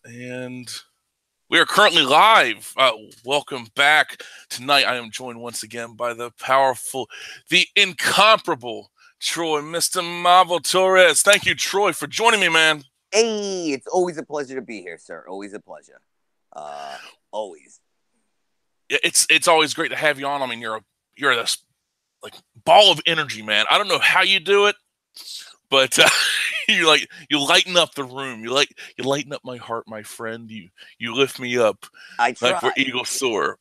And we are currently live. Welcome back. Tonight I am joined once again by the powerful, the incomparable Troy, Mistah Mahvel Torres. Thank you, Troy, for joining me, man. Hey, it's always a pleasure to be here, sir. Always a pleasure. Always. It's always great to have you on. I mean, you're this like ball of energy, man. I don't know how you do it, but you lighten up the room. You lighten up my heart, my friend. You lift me up. I try. Like where eagles soar.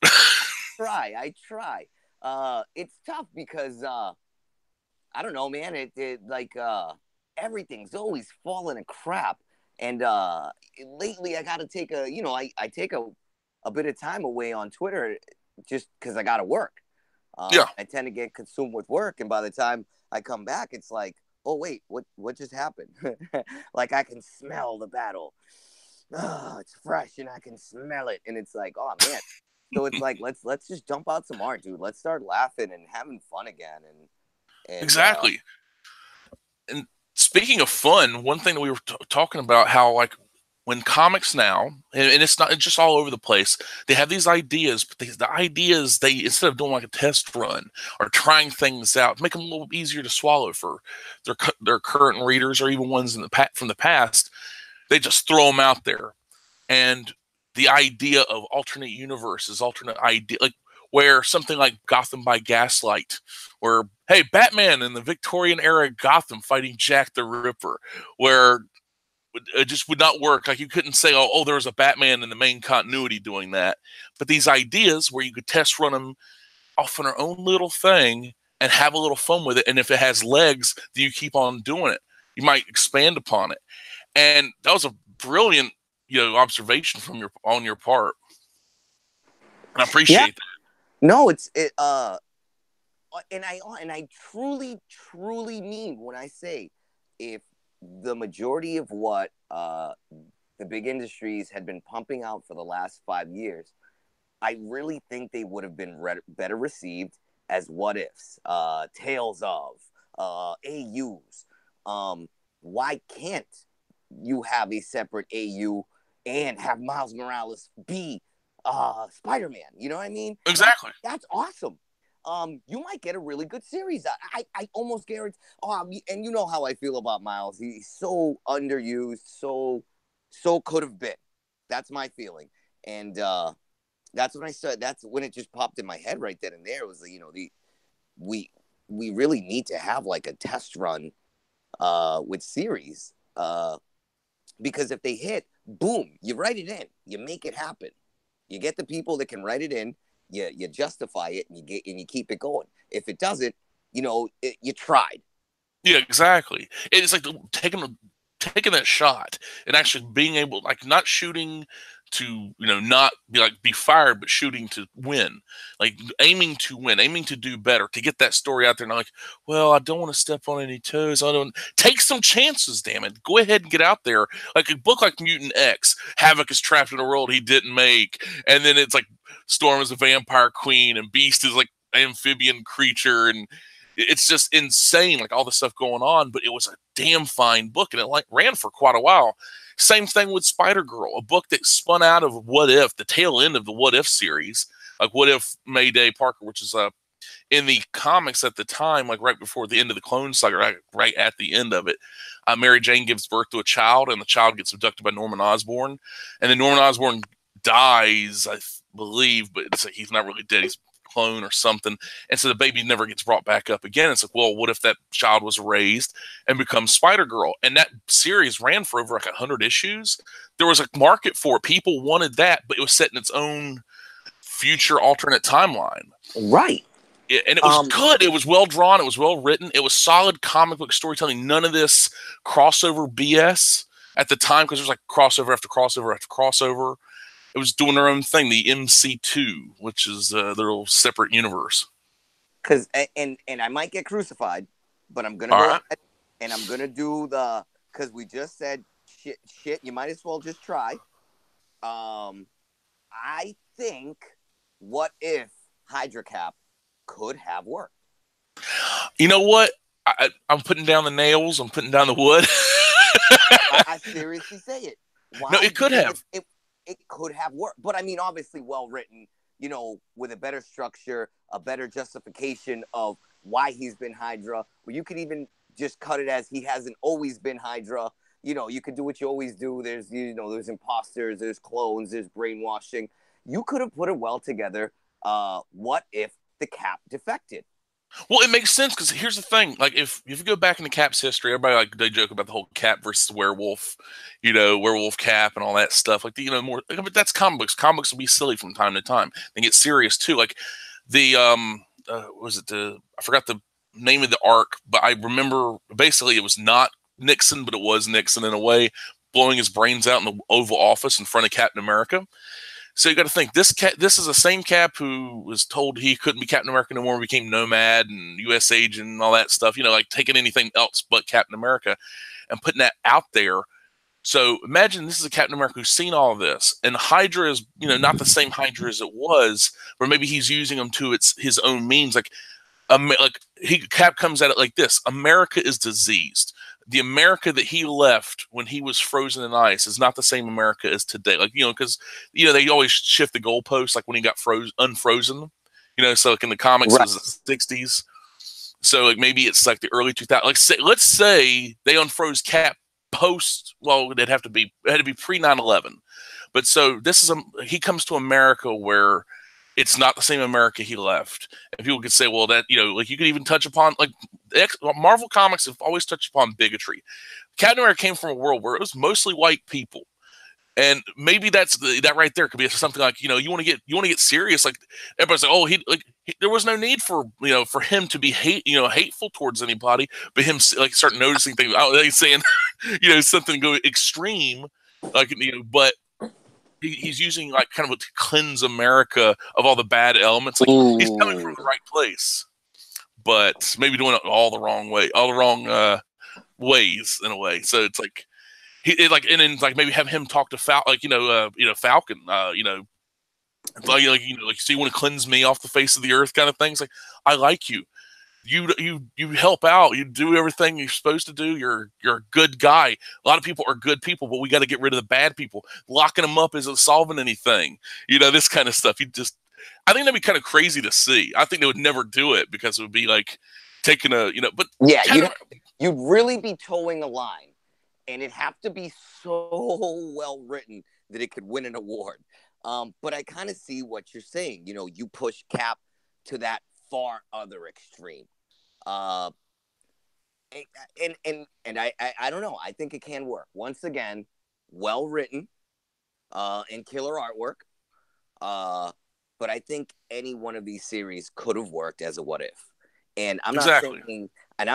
I try. It's tough because I don't know, man. Everything's always falling to crap. And lately I gotta take I take a bit of time away on Twitter just because I gotta work. Yeah. I tend to get consumed with work, and by the time I come back, it's like, oh wait, what just happened? Like I can smell the battle. Oh, it's fresh and I can smell it, and it's like, oh man. So it's like let's just dump out some art, dude. Let's start laughing and having fun again. And Exactly. And speaking of fun, one thing that we were talking about, how like when comics now, and it's just all over the place, they have these ideas, but the ideas, they, instead of doing like a test run or trying things out, make them a little easier to swallow for their current readers or even ones from the past, they just throw them out there. And the idea of alternate universes, alternate idea, like where something like Gotham by Gaslight, where, hey, Batman in the Victorian era Gotham fighting Jack the Ripper, where it just would not work. Like you couldn't say, oh, there was a Batman in the main continuity doing that. But these ideas where you could test run them off on their own little thing and have a little fun with it. And if it has legs, then you keep on doing it. You might expand upon it. And that was a brilliant, observation on your part. And I appreciate that. No, and I truly mean when I say, if the majority of what the big industries had been pumping out for the last 5 years, I really think they would have been better received as what ifs, tales of, AUs. Why can't you have a separate AU and have Miles Morales be Spider-Man? You know what I mean? Exactly. That's awesome. You might get a really good series. I almost guarantee. And you know how I feel about Miles. He's so underused, so could have been. That's my feeling. And that's when I started. That's when it just popped in my head right then and there. It was we really need to have like a test run with series, because if they hit, boom, you write it in, you make it happen, you get the people that can write it in. You justify it and you keep it going. If it doesn't, you tried. Yeah, exactly. It's like taking that shot and actually being able, like, not shooting to not be fired, but shooting to win, like aiming to win, aiming to do better, to get that story out there. And like, well, I don't want to step on any toes. I don't take some chances. Damn it, go ahead and get out there. Like a book like Mutant X, Havoc is trapped in a world he didn't make, and then it's like Storm is a vampire queen and Beast is like an amphibian creature, and it's just insane, like all the stuff going on. But it was a damn fine book, and it like ran for quite a while. Same thing with Spider-Girl, a book that spun out of What If, the tail end of the What If series, like What If Mayday Parker, which is in the comics at the time, like right before the end of the Clone Saga, right at the end of it, Mary Jane gives birth to a child, and the child gets abducted by Norman Osborn, and then Norman Osborn dies, I believe, but it's like he's not really dead. He's clone or something, and so the baby never gets brought back up again. It's like, well, what if that child was raised and becomes Spider-Girl? And that series ran for over like 100 issues. There was a market for it. People wanted that, but it was set in its own future alternate timeline. Right. And it was good. It was well drawn. It was well written. It was solid comic book storytelling. None of this crossover BS at the time, because there's like crossover after crossover after crossover. It was doing their own thing, the MC2, which is their little separate universe. Because and I might get crucified, but I'm gonna go ahead and I'm gonna do because we just said shit. You might as well just try. I think What If Hydra Cap could have worked. You know what? I'm putting down the nails. I'm putting down the wood. I seriously say it. No, Why? it could Because have. it could have worked. But I mean, obviously, well written. With a better structure, a better justification of why he's been Hydra. Or you could even just cut it as he hasn't always been Hydra. You could do what you always do. There's imposters, there's clones, there's brainwashing. You could have put it well together. What if the Cap defected? Well, it makes sense because here's the thing: like if you go back into Cap's history, everybody like they joke about the whole Cap versus werewolf, werewolf Cap and all that stuff. Like more, but that's comic books. Comic books will be silly from time to time. They get serious too. Like the was it the I forgot the name of the arc, but I remember basically it was not Nixon, but it was Nixon in a way, blowing his brains out in the Oval Office in front of Captain America. So you got to think this is the same Cap who was told he couldn't be Captain America no more, became Nomad and U.S. agent and all that stuff. Like taking anything else but Captain America and putting that out there. So imagine this is a Captain America who's seen all of this, and Hydra is not the same Hydra as it was, but maybe he's using them to his own means. Cap comes at it like this: America is diseased. The America that he left when he was frozen in ice is not the same America as today. Like, because, they always shift the goalposts, like when he got unfrozen, so like in the comics, right. It was the 60s. So like maybe it's like the early 2000s. Like let's say they unfroze Cap post, well, it had to be pre 9/11. But so he comes to America where it's not the same America he left. And people could say, well, that, like you could even touch upon, like Marvel Comics have always touched upon bigotry. Captain America came from a world where it was mostly white people. And maybe that right there could be something like, you want to get serious. Like everybody's like, oh, there was no need for, for him to be hateful towards anybody, but him like start noticing things. He's saying, something go extreme, like, but he's using like kind of to cleanse America of all the bad elements. Like he's coming from the right place, but maybe doing it all the wrong ways in a way. So it's like and then like maybe have him talk to Falcon, so you want to cleanse me off the face of the earth, kind of things. Like I like you. You help out. You do everything you're supposed to do. You're a good guy. A lot of people are good people, but we got to get rid of the bad people. Locking them up isn't solving anything. This kind of stuff. I think that'd be kind of crazy to see. I think they would never do it because it would be like taking but yeah, you'd really be towing a line, and it'd have to be so well written that it could win an award. But I kind of see what you're saying. You push Cap to that far other extreme. And I don't know. I think it can work. Once again, well written, and killer artwork. But I think any one of these series could have worked as a what if. And I'm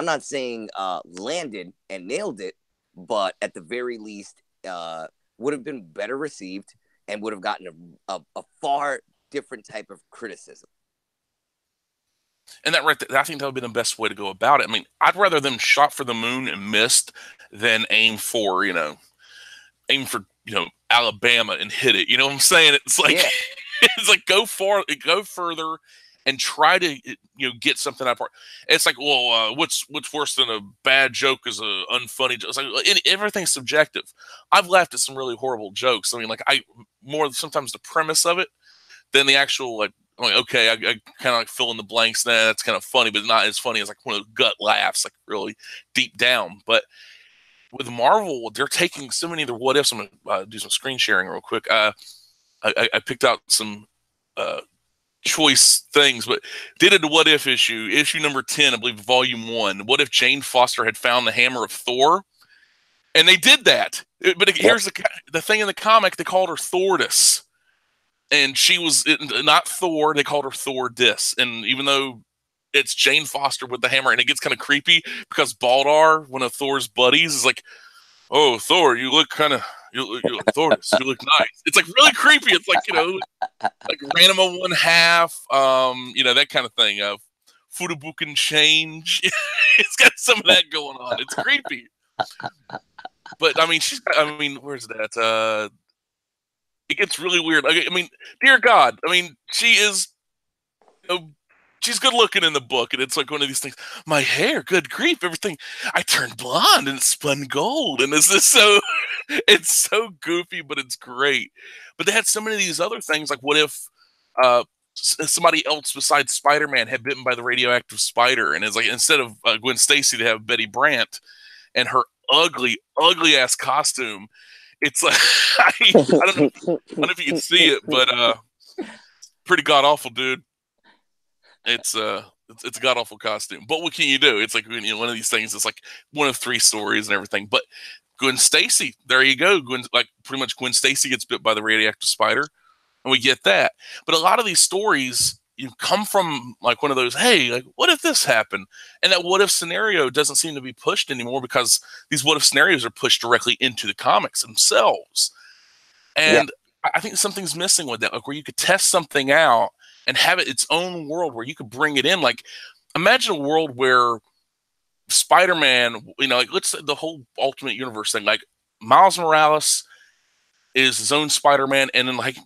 not saying landed and nailed it, but at the very least, would have been better received and would have gotten a far different type of criticism. And I think that would be the best way to go about it. I mean, I'd rather them shot for the moon and missed than aim for Alabama and hit it. You know what I'm saying? It's like, yeah. It's like go further and try to get something out of it. It's like, well, what's worse than a bad joke is a unfunny joke? It's like everything's subjective. I've laughed at some really horrible jokes. I mean, like more sometimes the premise of it than the actual like. I'm like, okay, I kind of like fill in the blanks. That's kind of funny, but not as funny as like one of those gut laughs, like really deep down. But with Marvel, they're taking so many of their what ifs. I'm gonna do some screen sharing real quick. I picked out some choice things, but did a what if issue number 10, I believe, volume 1. What if Jane Foster had found the hammer of Thor? And they did that. But here's the thing in the comic: they called her Thordis. And she was not Thor. They called her Thordis. And even though it's Jane Foster with the hammer, and it gets kind of creepy because Baldar, one of Thor's buddies, is like, "Oh, Thor, you look kind of, you look Thordis. You look nice." It's like really creepy. It's like like Ranima 1/2, that kind of thing. Fudabuken change. It's got some of that going on. It's creepy. But I mean, where's that? It gets really weird. I mean, dear God. I mean, she is she's good looking in the book, and it's like one of these things. My hair, good grief, everything. I turned blonde and it spun gold, and it's just so it's so goofy, but it's great. But they had so many of these other things, like what if uh, somebody else besides Spider-Man had bitten by the radioactive spider, and it's like instead of Gwen Stacy, they have Betty Brant and her ugly, ugly ass costume. It's like I don't know if you can see it, but pretty god awful, dude. It's a god awful costume. But what can you do? It's like one of these things. It's like one of three stories and everything. But Gwen Stacy, there you go. Pretty much Gwen Stacy gets bit by the radioactive spider, and we get that. But a lot of these stories come from like one of those. Hey, like what if this happened? And that what if scenario doesn't seem to be pushed anymore because these what if scenarios are pushed directly into the comics themselves. And I think something's missing with that, like where you could test something out and have it its own world where you could bring it in. Like, imagine a world where Spider-Man, like let's say the whole Ultimate Universe thing, like Miles Morales is his own Spider-Man, and then like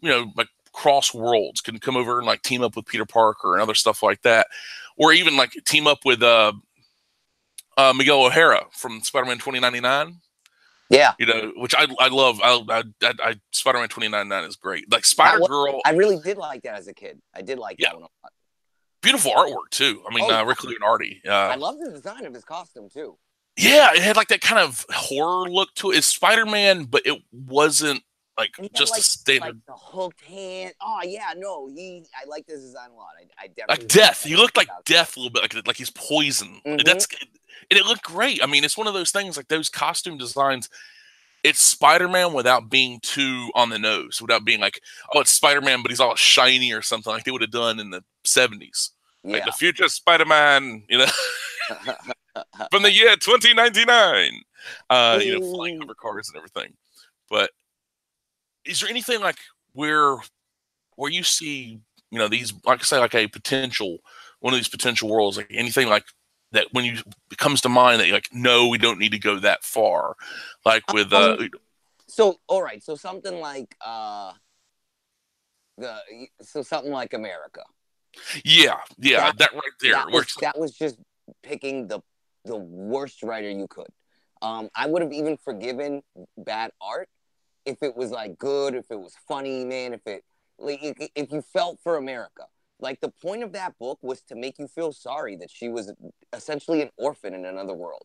cross worlds can come over and like team up with Peter Parker and other stuff like that, or even like team up with Miguel O'Hara from Spider-Man 2099. Yeah, which I love. Spider-Man 2099 is great. Like Spider-Girl, I really did like that as a kid. I did like that one a lot. Beautiful artwork too. I mean, Rick Leonardi. I love the design of his costume too. Yeah, it had like that kind of horror look to it. It's Spider-Man, but it wasn't like just like, a standard. Like the hooked hand. Oh yeah, no, I like this design a lot. I definitely like Death. He looked like Death a little bit, like he's poison. Mm-hmm. And it looked great. I mean, it's one of those things like those costume designs. It's Spider-Man without being too on the nose, without being like, oh, it's Spider-Man, but he's all shiny or something like they would have done in the 70s. Yeah. Like the future Spider-Man, from the year 2099. Flying hover cars and everything. But is there anything like where you see, these, like I say, like one of these potential worlds, like anything like that when it comes to mind that you're like, no, we don't need to go that far. Like with so all right, so something like something like America. Yeah, that right there. That was just picking the worst writer you could. I would have even forgiven bad art if it was like good, if it was funny, man, if you felt for America. Like the point of that book was to make you feel sorry that she was essentially an orphan in another world.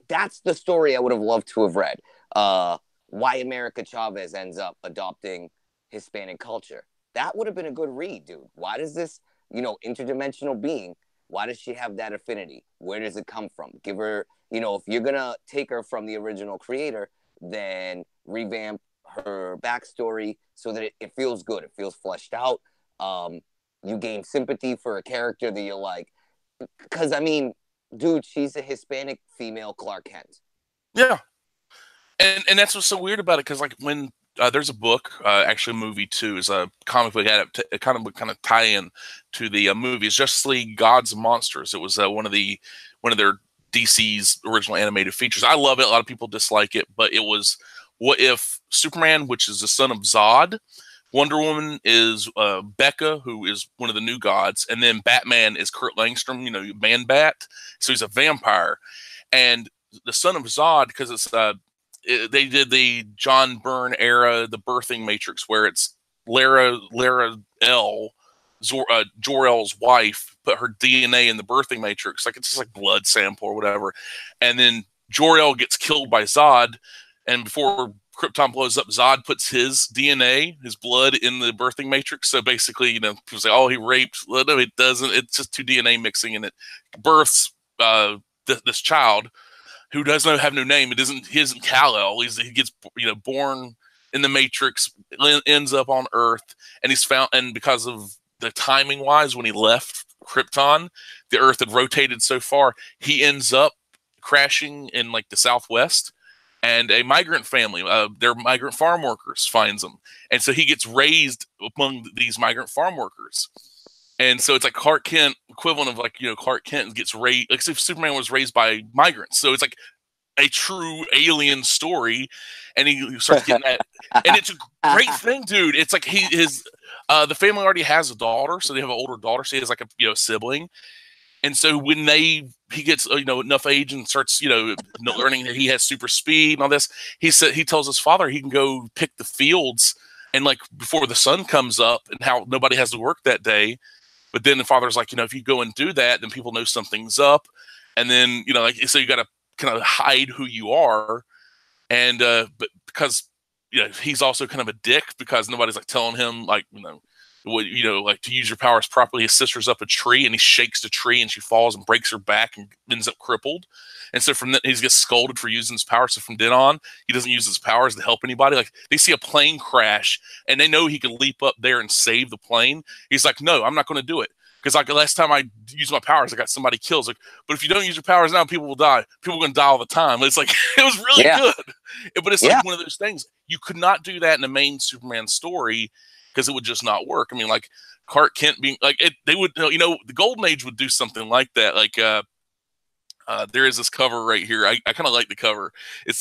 That's the story I would have loved to have read. Why America Chavez ends up adopting Hispanic culture. That would have been a good read, dude. Why does this, interdimensional being, why does she have that affinity? Where does it come from? Give her, if you're going to take her from the original creator, then revamp her backstory so that it feels good. It feels fleshed out. You gain sympathy for a character that you like. Because, I mean, dude, she's a Hispanic female Clark Kent. Yeah. And that's what's so weird about it, because, like, when there's a book, actually a movie, too, is a comic book kind of tie-in to the movie. It's Justice League Gods and Monsters. It was one of their DC's original animated features. I love it. A lot of people dislike it, but it was, what if Superman, which is the son of Zod, Wonder Woman is Becca, who is one of the new gods, and then Batman is Kurt Langstrom, Man-Bat, so he's a vampire. And the son of Zod, because it's they did the John Byrne era, the birthing matrix, where it's Lara L, Jor-El's wife, put her DNA in the birthing matrix, like it's just like blood sample or whatever, and then Jor-El gets killed by Zod, and before Krypton blows up, Zod puts his DNA, his blood, in the birthing matrix. So basically, people say, "Oh, he raped." Well, no, it doesn't. It's just two DNA mixing, and it births this child who doesn't have no name. He isn't Kal-El. He gets born in the Matrix, ends up on Earth, and he's found. And because of the timing wise, when he left Krypton, the Earth had rotated so far, he ends up crashing in like the Southwest. And a migrant family, their migrant farm workers, finds him. And so he gets raised among these migrant farm workers. And so it's like Clark Kent, equivalent of like, Clark Kent gets raised, like if Superman was raised by migrants. So it's like a true alien story, and he starts getting that, and it's a great thing, dude. It's like the family already has a daughter, so they have an older daughter, so he has like a sibling, and so when he gets enough age and starts learning that he has super speed and all this, he tells his father he can go pick the fields and like before the sun comes up, and how nobody has to work that day. But then the father's like, if you go and do that, then people know something's up, and then like so you got to kind of hide who you are, and but because he's also kind of a dick because nobody's like telling him like like to use your powers properly. His sister's up a tree and he shakes the tree and she falls and breaks her back and ends up crippled. And so from then he gets scolded for using his powers. So from then on, he doesn't use his powers to help anybody. Like they see a plane crash and they know he can leap up there and save the plane. He's like, no, I'm not going to do it. Because like the last time I used my powers, I got somebody killed. Like, but if you don't use your powers now, people will die. People are going to die all the time. It's like it was really good, but it's like one of those things you could not do that in the main Superman story because it would just not work. I mean, like Clark Kent being like they would, the Golden Age would do something like that. Like there is this cover right here. I kind of like the cover. It's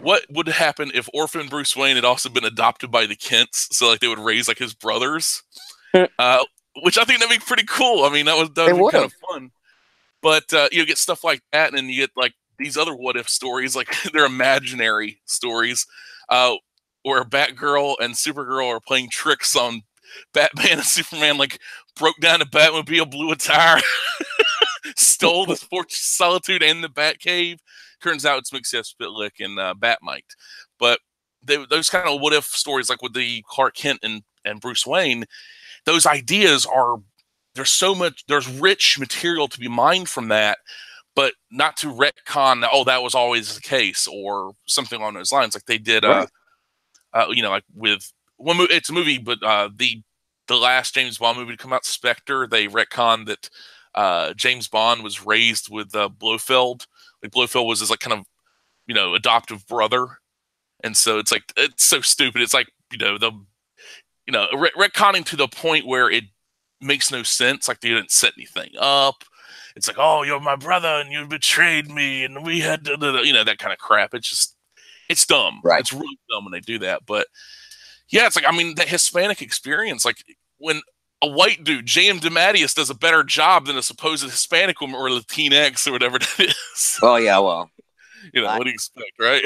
what would happen if orphan Bruce Wayne had also been adopted by the Kents? So like they would raise like his brothers, which I think that'd be pretty cool. I mean, that would be kind of fun. But you get stuff like that, and then you get like these other what if stories, like they're imaginary stories, where Batgirl and Supergirl are playing tricks on Batman and Superman. Like broke down a Batmobile, blew a tire, stole the Fortress of Solitude and the Batcave. Turns out it's Mixia Spitlick and Batmite. But those kind of what if stories, like with the Clark Kent and Bruce Wayne, those ideas there's rich material to be mined from that, but not to retcon that, that was always the case or something along those lines. Like they did, like with one movie, it's a movie, but the last James Bond movie to come out, Spectre, they retconned that James Bond was raised with Blofeld. Like Blofeld was his like kind of adoptive brother, and so it's like it's so stupid. It's like retconning to the point where it makes no sense. Like they didn't set anything up. It's like, oh, you're my brother and you betrayed me and we had to, that kind of crap. It's dumb. Right. It's really dumb when they do that. But yeah, it's like, I mean, the Hispanic experience, like when a white dude, J.M. DeMatteis, does a better job than a supposed Hispanic woman or Latinx or whatever it is. Oh yeah, well, what do you expect, right?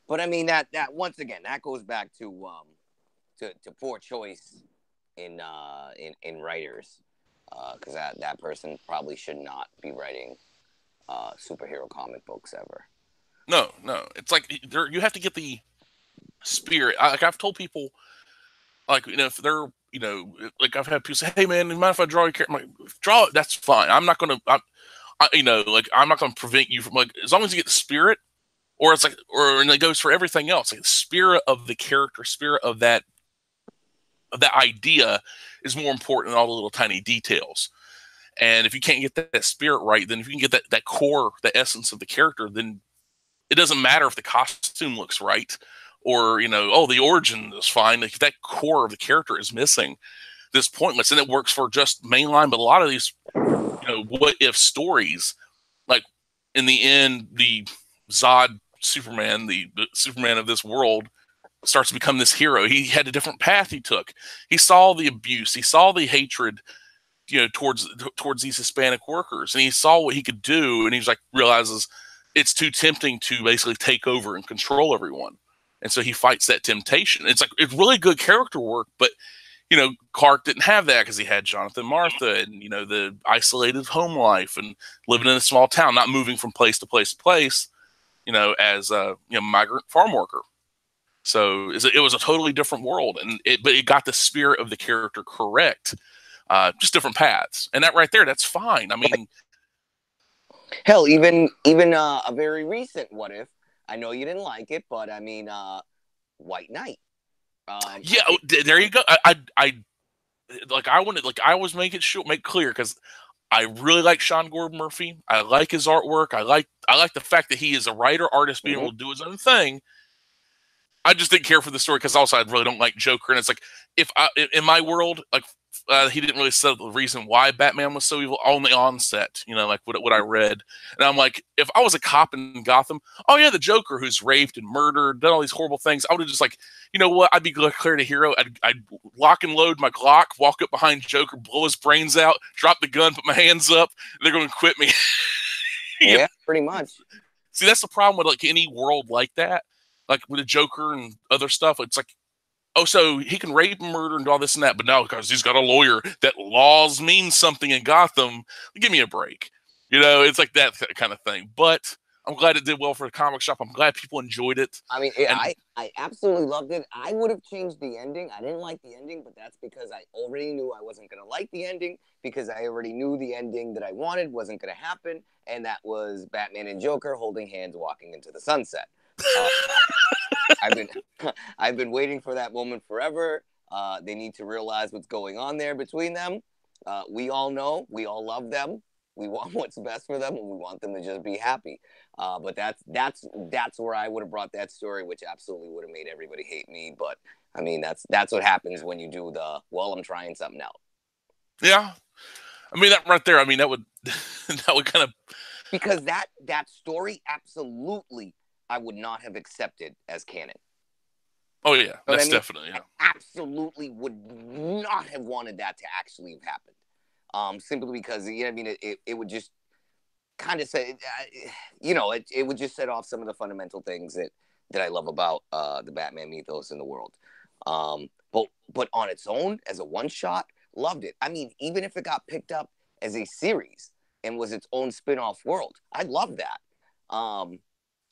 But I mean that once again, that goes back to poor choice in writers, because that person probably should not be writing superhero comic books ever. No, it's like you have to get the spirit. Like I've told people, like if they're like I've had people say, "Hey man, you mind if I draw your character?" I'm like, draw it. That's fine. I'm not gonna, I'm not gonna prevent you from like as long as you get the spirit, or it's like, and it goes for everything else. Like the spirit of the character, spirit of that idea is more important than all the little tiny details. And if you can't get that spirit right, then if you can get that core, the essence of the character, then it doesn't matter if the costume looks right. Or, the origin is fine. If that core of the character is missing, this pointless. And it works for just mainline, but a lot of these, what if stories, like in the end, the Zod Superman, the Superman of this world, starts to become this hero. He had a different path he took. He saw the abuse. He saw the hatred, towards these Hispanic workers. And he saw what he could do. And he's like, realizes it's too tempting to basically take over and control everyone. And so he fights that temptation. It's like, it's really good character work, but, Clark didn't have that because he had Jonathan Martha and, the isolated home life and living in a small town, not moving from place to place to place, as a migrant farm worker. So it was a totally different world, but it got the spirit of the character correct, just different paths. And that right there, that's fine. I mean, hell, even a very recent what if. I know you didn't like it, but I mean, White Knight. Yeah, there you go. I was make clear because I really like Sean Gordon Murphy. I like his artwork. I like the fact that he is a writer, artist, being able to do his own thing. I just didn't care for the story because also I really don't like Joker, and it's like in my world, like he didn't really set up the reason why Batman was so evil on the onset, like what I read. And I'm like, if I was a cop in Gotham, oh yeah, the Joker who's raped and murdered, done all these horrible things, I would have just like, you know what, I'd be declared a hero. I'd lock and load my Glock, walk up behind Joker, blow his brains out, drop the gun, put my hands up, they're going to quit me. Yeah, pretty much. See, that's the problem with like any world like that, like with the Joker and other stuff. It's like, oh, so he can rape and murder and do all this and that, but now because he's got a lawyer, that laws mean something in Gotham. Give me a break. It's like that kind of thing. But I'm glad it did well for the comic shop. I'm glad people enjoyed it. I mean, I absolutely loved it. I would have changed the ending. I didn't like the ending, but that's because I already knew I wasn't going to like the ending, because I already knew the ending that I wanted wasn't going to happen, and that was Batman and Joker holding hands walking into the sunset. I've been waiting for that moment forever. They need to realize what's going on there between them. We all know, we all love them. We want what's best for them, and we want them to just be happy. But that's where I would have brought that story, which absolutely would have made everybody hate me. But I mean, that's what happens when you do I'm trying something out. Yeah, I mean that right there. I mean that would kind of, because that story absolutely I would not have accepted as canon. Oh yeah, that's definitely, yeah. I absolutely would not have wanted that to actually have happened. Simply because it would just kind of say, it would just set off some of the fundamental things that I love about the Batman mythos in the world. But on its own, as a one shot, loved it. I mean, even if it got picked up as a series and was its own spin-off world, I'd love that.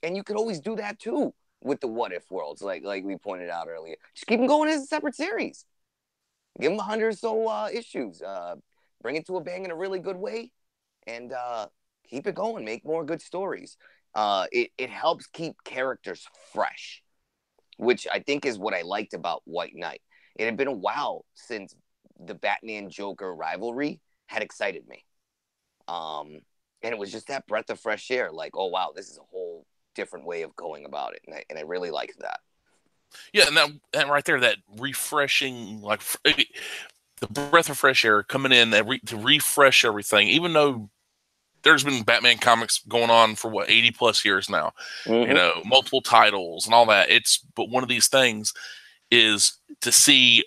And you could always do that too with the what if worlds, like we pointed out earlier. Just keep them going as a separate series. Give them 100 or so issues. Bring it to a bang in a really good way, and keep it going. Make more good stories. It helps keep characters fresh, which I think is what I liked about White Knight. It had been a while since the Batman-Joker rivalry had excited me. And it was just that breath of fresh air. Like, oh, wow, this is a whole different way of going about it. And I really liked that. Yeah, and right there, that refreshing, like the breath of fresh air coming in to refresh everything, even though there's been Batman comics going on for 80 plus years now, multiple titles and all that. But one of these things is to see,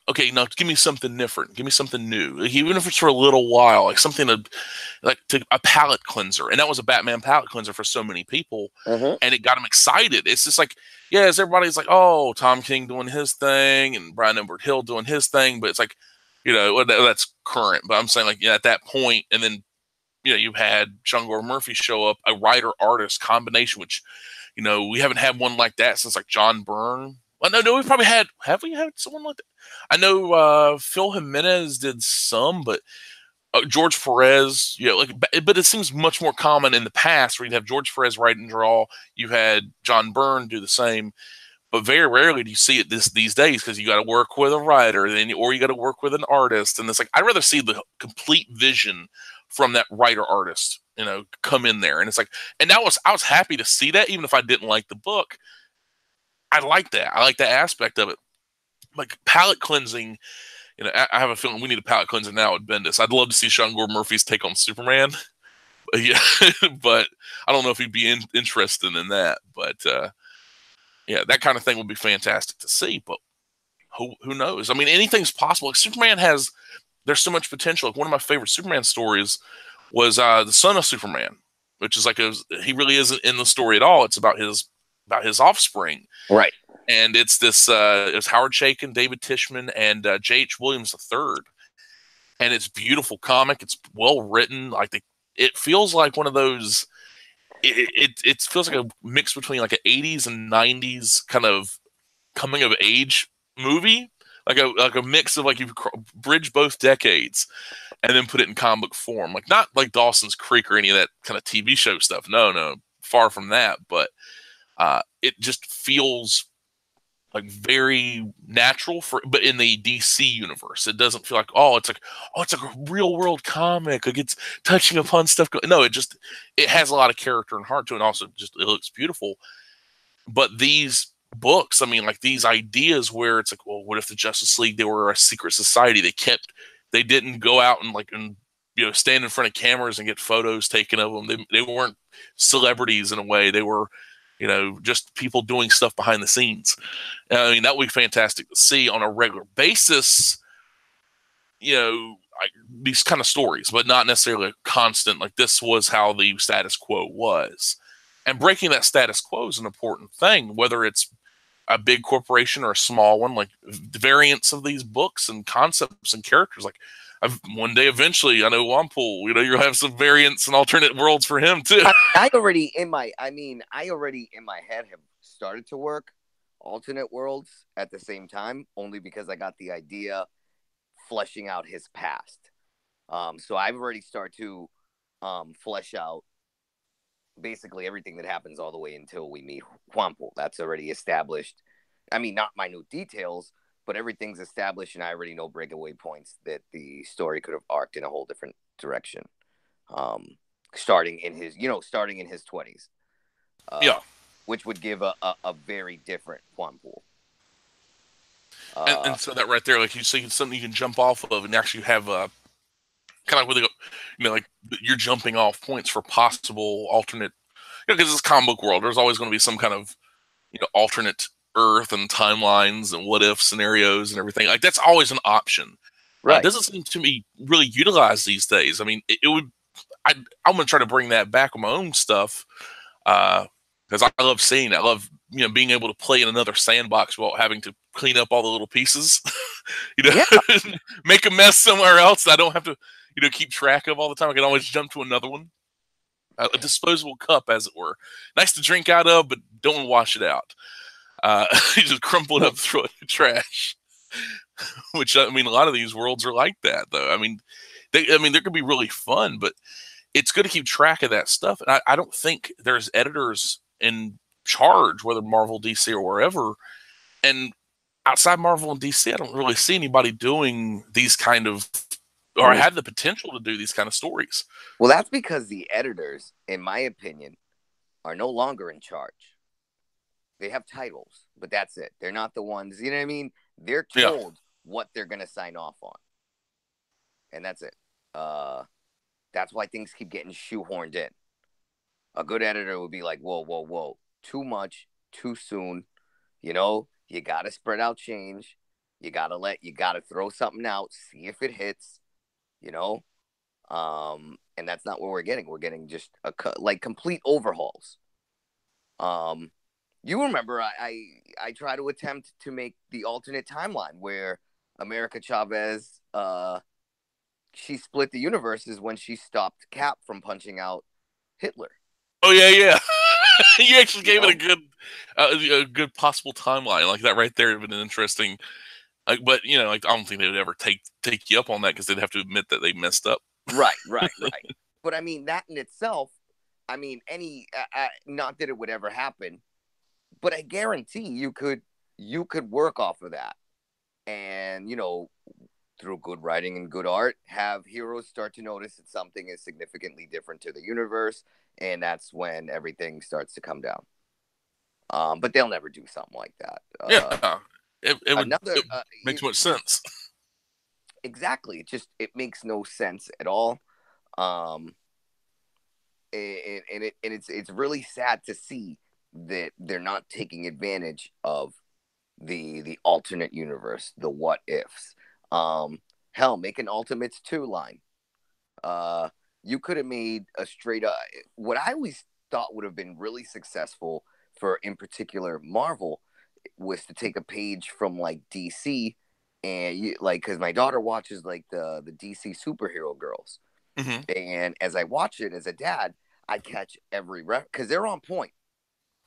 okay, now give me something different, give me something new, even if it's for a little while, like something to a palate cleanser. And that was a Batman palate cleanser for so many people, and it got them excited. It's just like, yes, everybody's like, oh, Tom King doing his thing and Brian Edward Hill doing his thing, but it's like, that's current. But I'm saying, like, at that point, and then you had Sean Gordon Murphy show up, a writer artist combination, which we haven't had one like that since like John Byrne. Well, no, we probably have we had someone like that? I know Phil Jimenez did some, but George Perez, but it seems much more common in the past where you'd have George Perez write and draw. You had John Byrne do the same, but very rarely do you see it these days, because you got to work with a writer, or you got to work with an artist, and it's like I'd rather see the complete vision from that writer artist, come in there, and it's like, and I was happy to see that, even if I didn't like the book. I like that. I like that aspect of it. Like palate cleansing, I have a feeling we need a palate cleanser now at Bendis. I'd love to see Sean Gordon Murphy's take on Superman. Yeah, but I don't know if he'd be interested in that. But yeah, that kind of thing would be fantastic to see. But who knows? I mean, anything's possible. Like Superman there's so much potential. Like one of my favorite Superman stories was The Son of Superman, which is like he really isn't in the story at all. It's about his offspring, right? And it's this it's Howard Chaykin, David Tishman, and J.H. Williams III, and it's beautiful comic. It's well written. Like it feels like one of those. It feels like a mix between like an 80s and 90s kind of coming of age movie, like a mix of like you bridge both decades and then put it in comic form. Like not like Dawson's Creek or any of that kind of TV show stuff. No, far from that. But it just feels like very natural but in the DC universe. It doesn't feel like, it's like a real world comic. Like it's touching upon stuff. No, it has a lot of character and heart to it. And also just, it looks beautiful. But these books. I mean, like these ideas where it's like, well, what if the Justice League, they were a secret society? They didn't go out and stand in front of cameras and get photos taken of them. They weren't celebrities in a way. They were, just people doing stuff behind the scenes. I mean, that would be fantastic to see on a regular basis. These kind of stories, but not necessarily a constant. Like this was how the status quo was, and breaking that status quo is an important thing, whether it's a big corporation or a small one. Like the variants of these books and concepts and characters. Like one day, eventually, I know JuanPool. You'll have some variants and alternate worlds for him too. I already in my head have started to work alternate worlds at the same time, only because I got the idea fleshing out his past. So I've already started to flesh out basically everything that happens all the way until we meet JuanPool. That's already established. I mean, not minute details, but everything's established, and I already know breakaway points that the story could have arced in a whole different direction. Starting in his 20s. Yeah. Which would give a very different JuanPool. And so that right there, like something you can jump off of and actually have kind of like where they go, like you're jumping off points for possible alternate, because it's a comic book world. There's always going to be some kind of, alternate Earth and timelines and what if scenarios and everything. Like that's always an option. Right. It doesn't seem to be really utilized these days. I mean, it would. I'm going to try to bring that back on my own stuff because I love seeing that. I love being able to play in another sandbox without having to clean up all the little pieces. Make a mess somewhere else that I don't have to keep track of all the time. I can always jump to another one. A disposable cup, as it were. Nice to drink out of, but don't wash it out. You just crumple it up, throw it in the trash. Which, I mean, a lot of these worlds are like that, though. I mean, they're going to be really fun, but it's good to keep track of that stuff. And I don't think there's editors in charge, whether Marvel, DC, or wherever. And outside Marvel and DC, I don't really see anybody doing these kind of, or had the potential to do these kind of stories. Well, that's because the editors, in my opinion, are no longer in charge. They have titles, but that's it. They're not the ones, you know what I mean? They're told what they're going to sign off on. And that's it. That's why things keep getting shoehorned in. A good editor would be like, whoa. Too much, too soon. You got to spread out change. You got to throw something out, see if it hits, and that's not what we're getting. We're getting just complete overhauls. You remember I try to attempt to make the alternate timeline where America Chavez, she split the universes when she stopped Cap from punching out Hitler. Oh yeah. You actually gave it a good possible timeline like that right there. Would have been interesting. But I don't think they would ever take you up on that because they'd have to admit that they messed up. Right. But I mean, that in itself, I mean, not that it would ever happen, but I guarantee you could work off of that, and through good writing and good art, have heroes start to notice that something is significantly different to the universe, and that's when everything starts to come down. But they'll never do something like that. It makes much sense. Exactly. It makes no sense at all. And it's really sad to see that they're not taking advantage of the alternate universe, the what ifs. Hell, make an Ultimates 2 line. You could have made a straight up, what I always thought would have been really successful for, in particular, Marvel, was to take a page from like DC, and because my daughter watches like the DC superhero girls. Mm-hmm. And as I watch it as a dad, I catch every because they're on point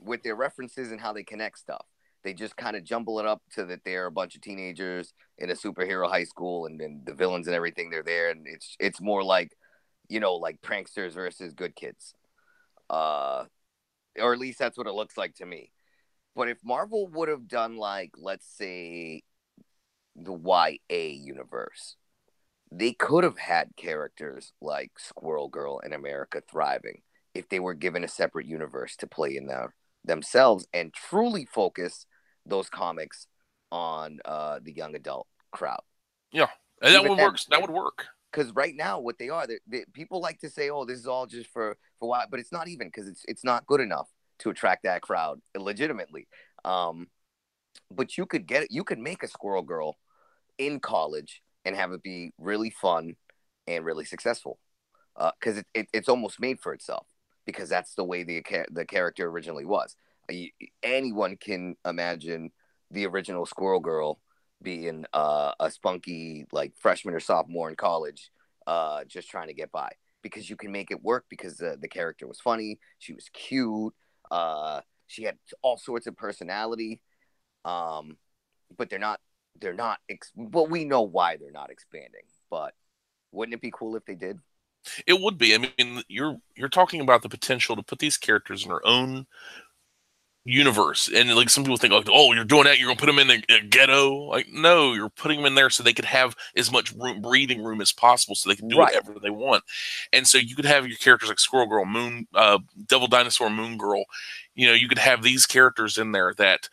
with their references and how they connect stuff. They just kind of jumble it up so that they're a bunch of teenagers in a superhero high school, and then the villains and everything, they're there, and it's more like, like pranksters versus good kids, or at least that's what it looks like to me. But if Marvel would have done let's say, the YA universe, they could have had characters like Squirrel Girl and America Thriving if they were given a separate universe to play in themselves and truly focus those comics on the young adult crowd. Yeah, and that Even would then, work. That would work. because right now what they are, people like to say, "Oh, this is all just for what," but it's not even, because it's not good enough to attract that crowd legitimately. Um, but you could get it. You could make a Squirrel Girl in college and have it be really fun and really successful, because it's almost made for itself, because that's the way the character originally was. Anyone can imagine the original Squirrel Girl being a spunky like freshman or sophomore in college, just trying to get by, because you can make it work, because the character was funny, she was cute, she had all sorts of personality, but well, we know why they're not expanding, but wouldn't it be cool if they did? It would be. I mean, you're talking about the potential to put these characters in their own universe, and like some people think, like, oh, you're doing that, you're gonna put them in a ghetto. Like, no, you're putting them in there so they could have as much breathing room as possible, so they can do Right. whatever they want. And so you could have your characters like Squirrel Girl, Moon, Devil Dinosaur, Moon Girl. You know, you could have these characters in there that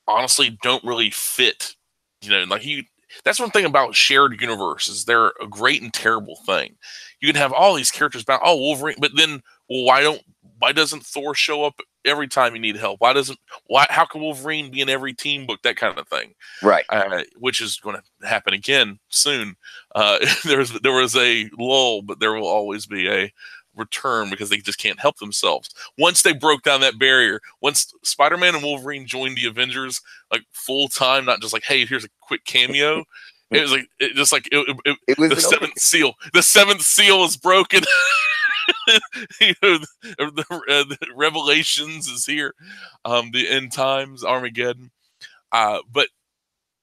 honestly don't really fit. You know, like you. That's one thing about shared universes. They're a great and terrible thing. You can have all these characters about, oh, Wolverine, but then, well, why doesn't Thor show up every time you need help? How can Wolverine be in every team book? That kind of thing, Right. which is going to happen again soon. There was a lull, but there will always be a return, because they just can't help themselves. Once they broke down that barrier, once Spider-Man and Wolverine joined the Avengers like full time, not just like, hey, here's a quick cameo. It was like It was the an seventh seal. The seventh seal is broken. You know, the Revelations is here. The end times, Armageddon. But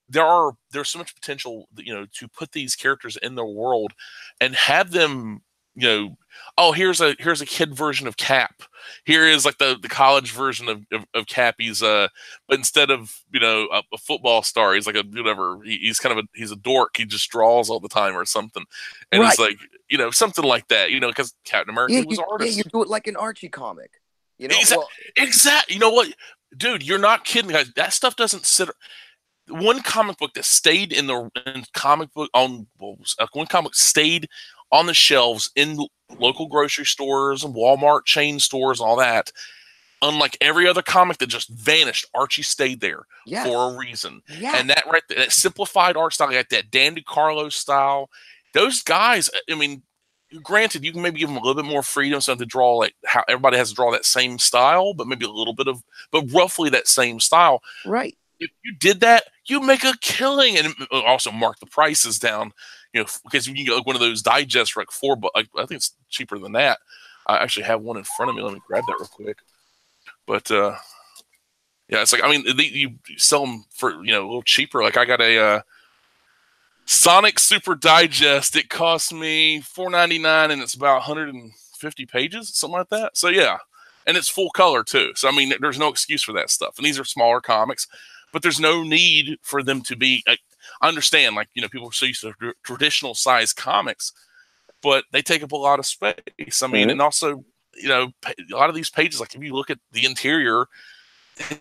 there's so much potential, you know, to put these characters in their world and have them, you know, oh, here's a kid version of Cap. Here is like the college version of Cap. He's but instead of, you know, a football star, he's like a whatever. He's kind of he's a dork. He just draws all the time or something, and Right. it's like, you know, something like that. You know, because Captain America was an You artist. do it like an Archie comic. You know, Exactly. well, Exactly. You know what, dude? You're not kidding, guys. That stuff doesn't sit. One comic book that stayed in comic book on one comic stayed on the shelves in local grocery stores and Walmart chain stores and all that. Unlike every other comic that just vanished, Archie stayed there yes, for a reason. yes, And that right there, that simplified art style, like that Dan DeCarlo style, those guys, I mean, granted, you can maybe give them a little bit more freedom, so to draw like how everybody has to draw that same style, but maybe a little bit of, but roughly that same style. right. If you did that, you make a killing, and also mark the prices down. You know, because you can get like one of those digests for like $4. I think it's cheaper than that. I actually have one in front of me. Let me grab that real quick. But yeah, it's like, I mean, you sell them for, you know, a little cheaper. Like I got a Sonic Super Digest. It cost me $4.99, and it's about 150 pages, something like that. So yeah, and it's full color too. So I mean, there's no excuse for that stuff. And these are smaller comics, but there's no need for them to be. I understand, like, you know, people are so used to traditional size comics, but they take up a lot of space. I mean, and also, you know, a lot of these pages, like if you look at the interior,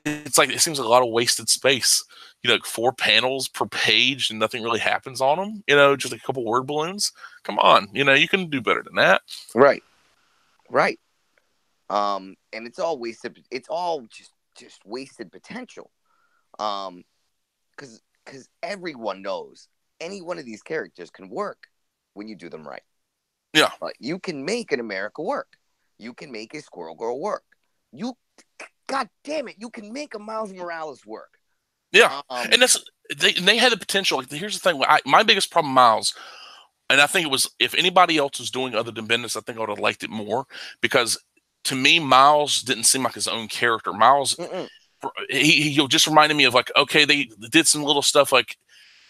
it's like it seems like a lot of wasted space. You know, like 4 panels per page and nothing really happens on them. You know, just a couple word balloons. Come on, you know, you can do better than that. Right, right. And it's all wasted. It's all just wasted potential. Because everyone knows any one of these characters can work when you do them right. Yeah, you can make an America work. You can make a Squirrel Girl work. God damn it, you can make a Miles Morales work. Yeah, and they had the potential. Like, here's the thing: my biggest problem, Miles, and I think it was, if anybody else was doing other than Bendis, I think I would have liked it more, because to me, Miles didn't seem like his own character. Miles, he just reminded me of, like, okay, they did some little stuff, like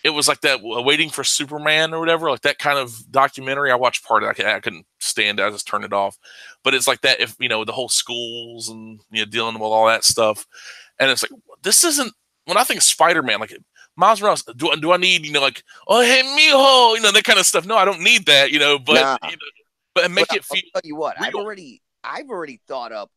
it was like that Waiting for Superman or whatever, like that kind of documentary. I watched part of it. I couldn't stand it. I just turned it off. But it's like that, if, you know, the whole schools and, you know, dealing with all that stuff. And it's like, this isn't, when I think of Spider-Man, like Miles Morales, do I need, you know, like, oh, hey, mijo, you know, that kind of stuff? No, I don't need that, you know, but, you know, but make it feel. I'll tell you what, real. I've already thought up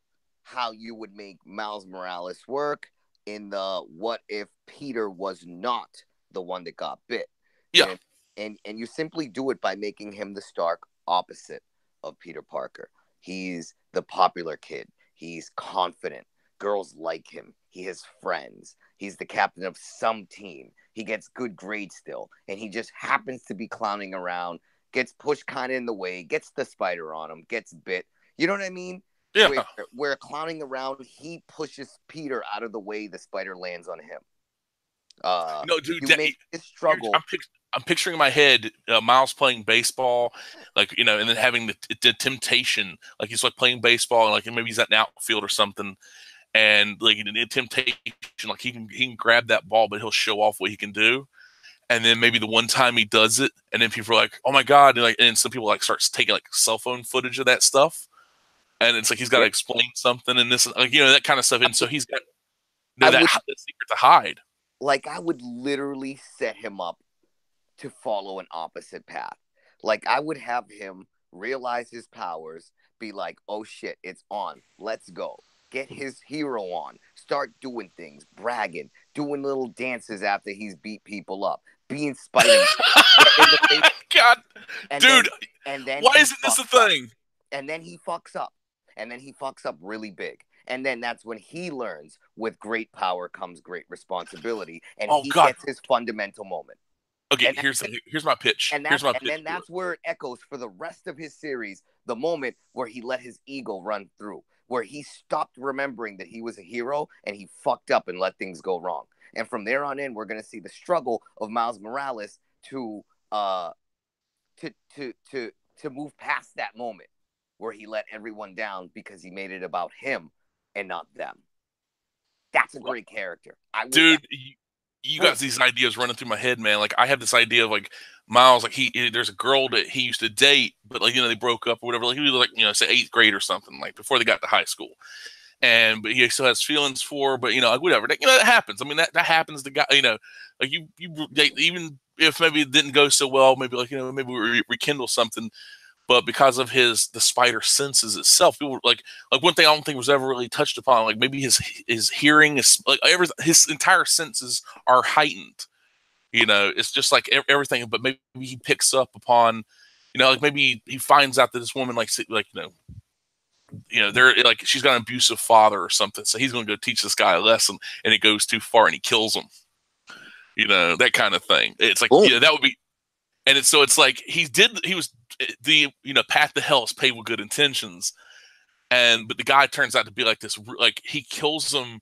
how you would make Miles Morales work in the what if Peter was not the one that got bit. Yeah. And you simply do it by making him the stark opposite of Peter Parker. He's the popular kid. He's confident. Girls like him. He has friends. He's the captain of some team. He gets good grades still. And he just happens to be clowning around, gets pushed kind of in the way, gets the spider on him, gets bit. You know what I mean? Yeah. Where clowning around, he pushes Peter out of the way, the spider lands on him. No, dude, you make this struggle. I'm picturing in my head Miles playing baseball, like, you know, and then having the temptation, like he's like playing baseball, and like maybe he's at an outfield or something, and like in temptation, like he can grab that ball, but he'll show off what he can do, and then maybe the one time he does it, and then people are like, "Oh my god!" And some people like starts taking like cell phone footage of that stuff, and it's like he's got to explain something and this, like, you know, that kind of stuff, and so he's got that secret to hide. Like, I would literally set him up to follow an opposite path. Like, I would have him realize his powers, be like, oh shit, it's on. Let's go. Get his hero on. Start doing things, bragging, doing little dances after he's beat people up, being Spider-Man. God, dude, why isn't this a thing? And then he fucks up. And then he fucks up really big. And then that's when he learns with great power comes great responsibility. And he gets his fundamental moment. Okay, here's my pitch. And then that's where it echoes for the rest of his series, the moment where he let his ego run through, where he stopped remembering that he was a hero and he fucked up and let things go wrong. And from there on in, we're going to see the struggle of Miles Morales to move past that moment where he let everyone down because he made it about him and not them. That's a great character. Dude, you got these ideas running through my head, man. Like, I have this idea of like Miles, like there's a girl that he used to date, but like, you know, they broke up or whatever. Like, he was like, you know, say 8th grade or something, like before they got to high school. But he still has feelings for her, but you know, like whatever. You know, that happens. I mean, that happens to guy, you know, like you even if maybe it didn't go so well, maybe like, you know, maybe we rekindle something. But because of the spider senses itself, people like one thing I don't think was ever really touched upon. Like maybe his hearing is like his entire senses are heightened. You know, it's just like everything. But maybe he picks up upon, you know, like maybe he finds out that this woman like you know, they're like she's got an abusive father or something. So he's going to go teach this guy a lesson, and it goes too far, and he kills him. You know, that kind of thing. It's like, yeah, that would be. And it's like he was the, you know, path to hell is paved with good intentions, but the guy turns out to be like this, like he kills him,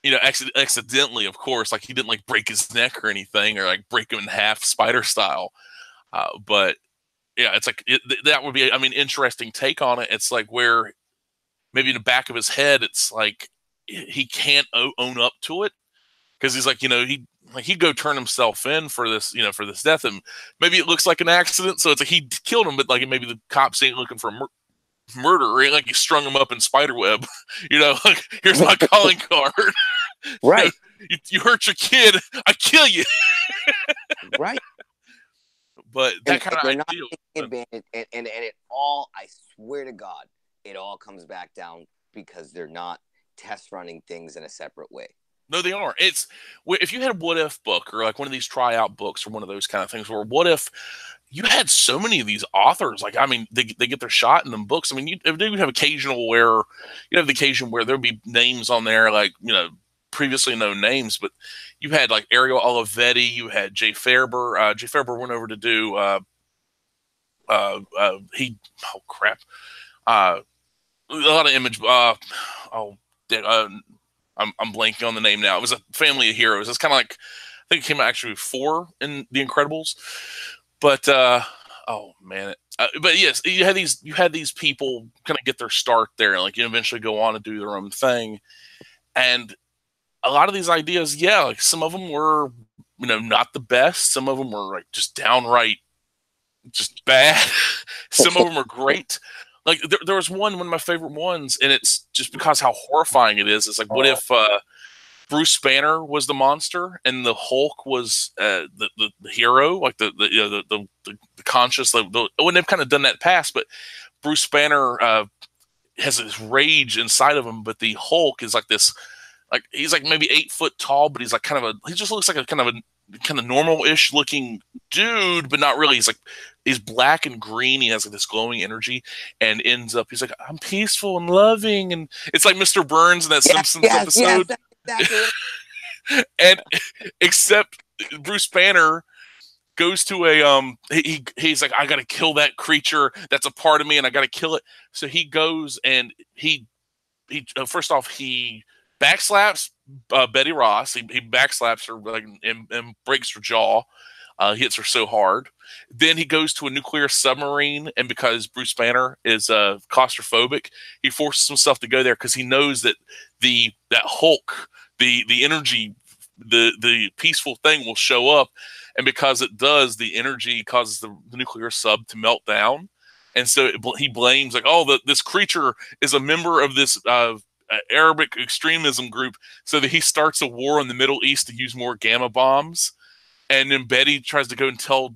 you know, accidentally, of course, like he didn't like break his neck or anything or like break him in half spider style, but yeah, it's like that would be, I mean, interesting take on it. It's like where maybe in the back of his head, it's like he can't own up to it because he's like, you know, he'd go turn himself in for this, you know, for this death, and maybe it looks like an accident, so it's like he killed him, but like maybe the cops ain't looking for murder, or like he strung him up in spider web. You know, like, here's my calling card. Right. You hurt your kid, I kill you. Right. But that kind of idea, and it all, I swear to God, it all comes back down because they're not test running things in a separate way. No, they aren't. It's if you had a what if book or like one of these tryout books or one of those kind of things, where what if you had so many of these authors, like, I mean, they get their shot in them books. I mean, you have occasional where you have the occasion where there'll be names on there, like, you know, previously known names, but you had like Ariel Olivetti, you had Jay Faerber. Jay Faerber went over to do a lot of image. I'm blanking on the name now. It was a family of heroes. It's kind of like, I think it came out actually before in The Incredibles, but oh man. But yes, you had these people kind of get their start there, and like you eventually go on and do their own thing. And a lot of these ideas, yeah, like some of them were, you know, not the best. Some of them were like just downright just bad. Some of them are great. Like there was one of my favorite ones, and it's just because how horrifying it is. It's like, what if Bruce Banner was the monster and the Hulk was the hero, like the conscious. When they've kind of done that past, but Bruce Banner has this rage inside of him, but the Hulk is like this like he's like maybe 8 foot tall, but he's like he just looks like a kind of normal-ish looking dude, but not really. He's black and green. He has like this glowing energy, and ends up he's like, I'm peaceful and loving, and it's like Mr. Burns in that Simpsons episode. Yes, exactly. And except Bruce Banner goes to he's like, I gotta kill that creature that's a part of me, and I gotta kill it. So he goes and he first off he backslaps Betty Ross. He backslaps her like and breaks her jaw. Hits her so hard. Then he goes to a nuclear submarine, and because Bruce Banner is claustrophobic, he forces himself to go there because he knows that that Hulk, the energy, the peaceful thing will show up, and because it does, the energy causes the nuclear sub to melt down, and so he blames like, oh, this creature is a member of this Arabic extremism group, so that he starts a war in the Middle East to use more gamma bombs. And then Betty tries to go and tell,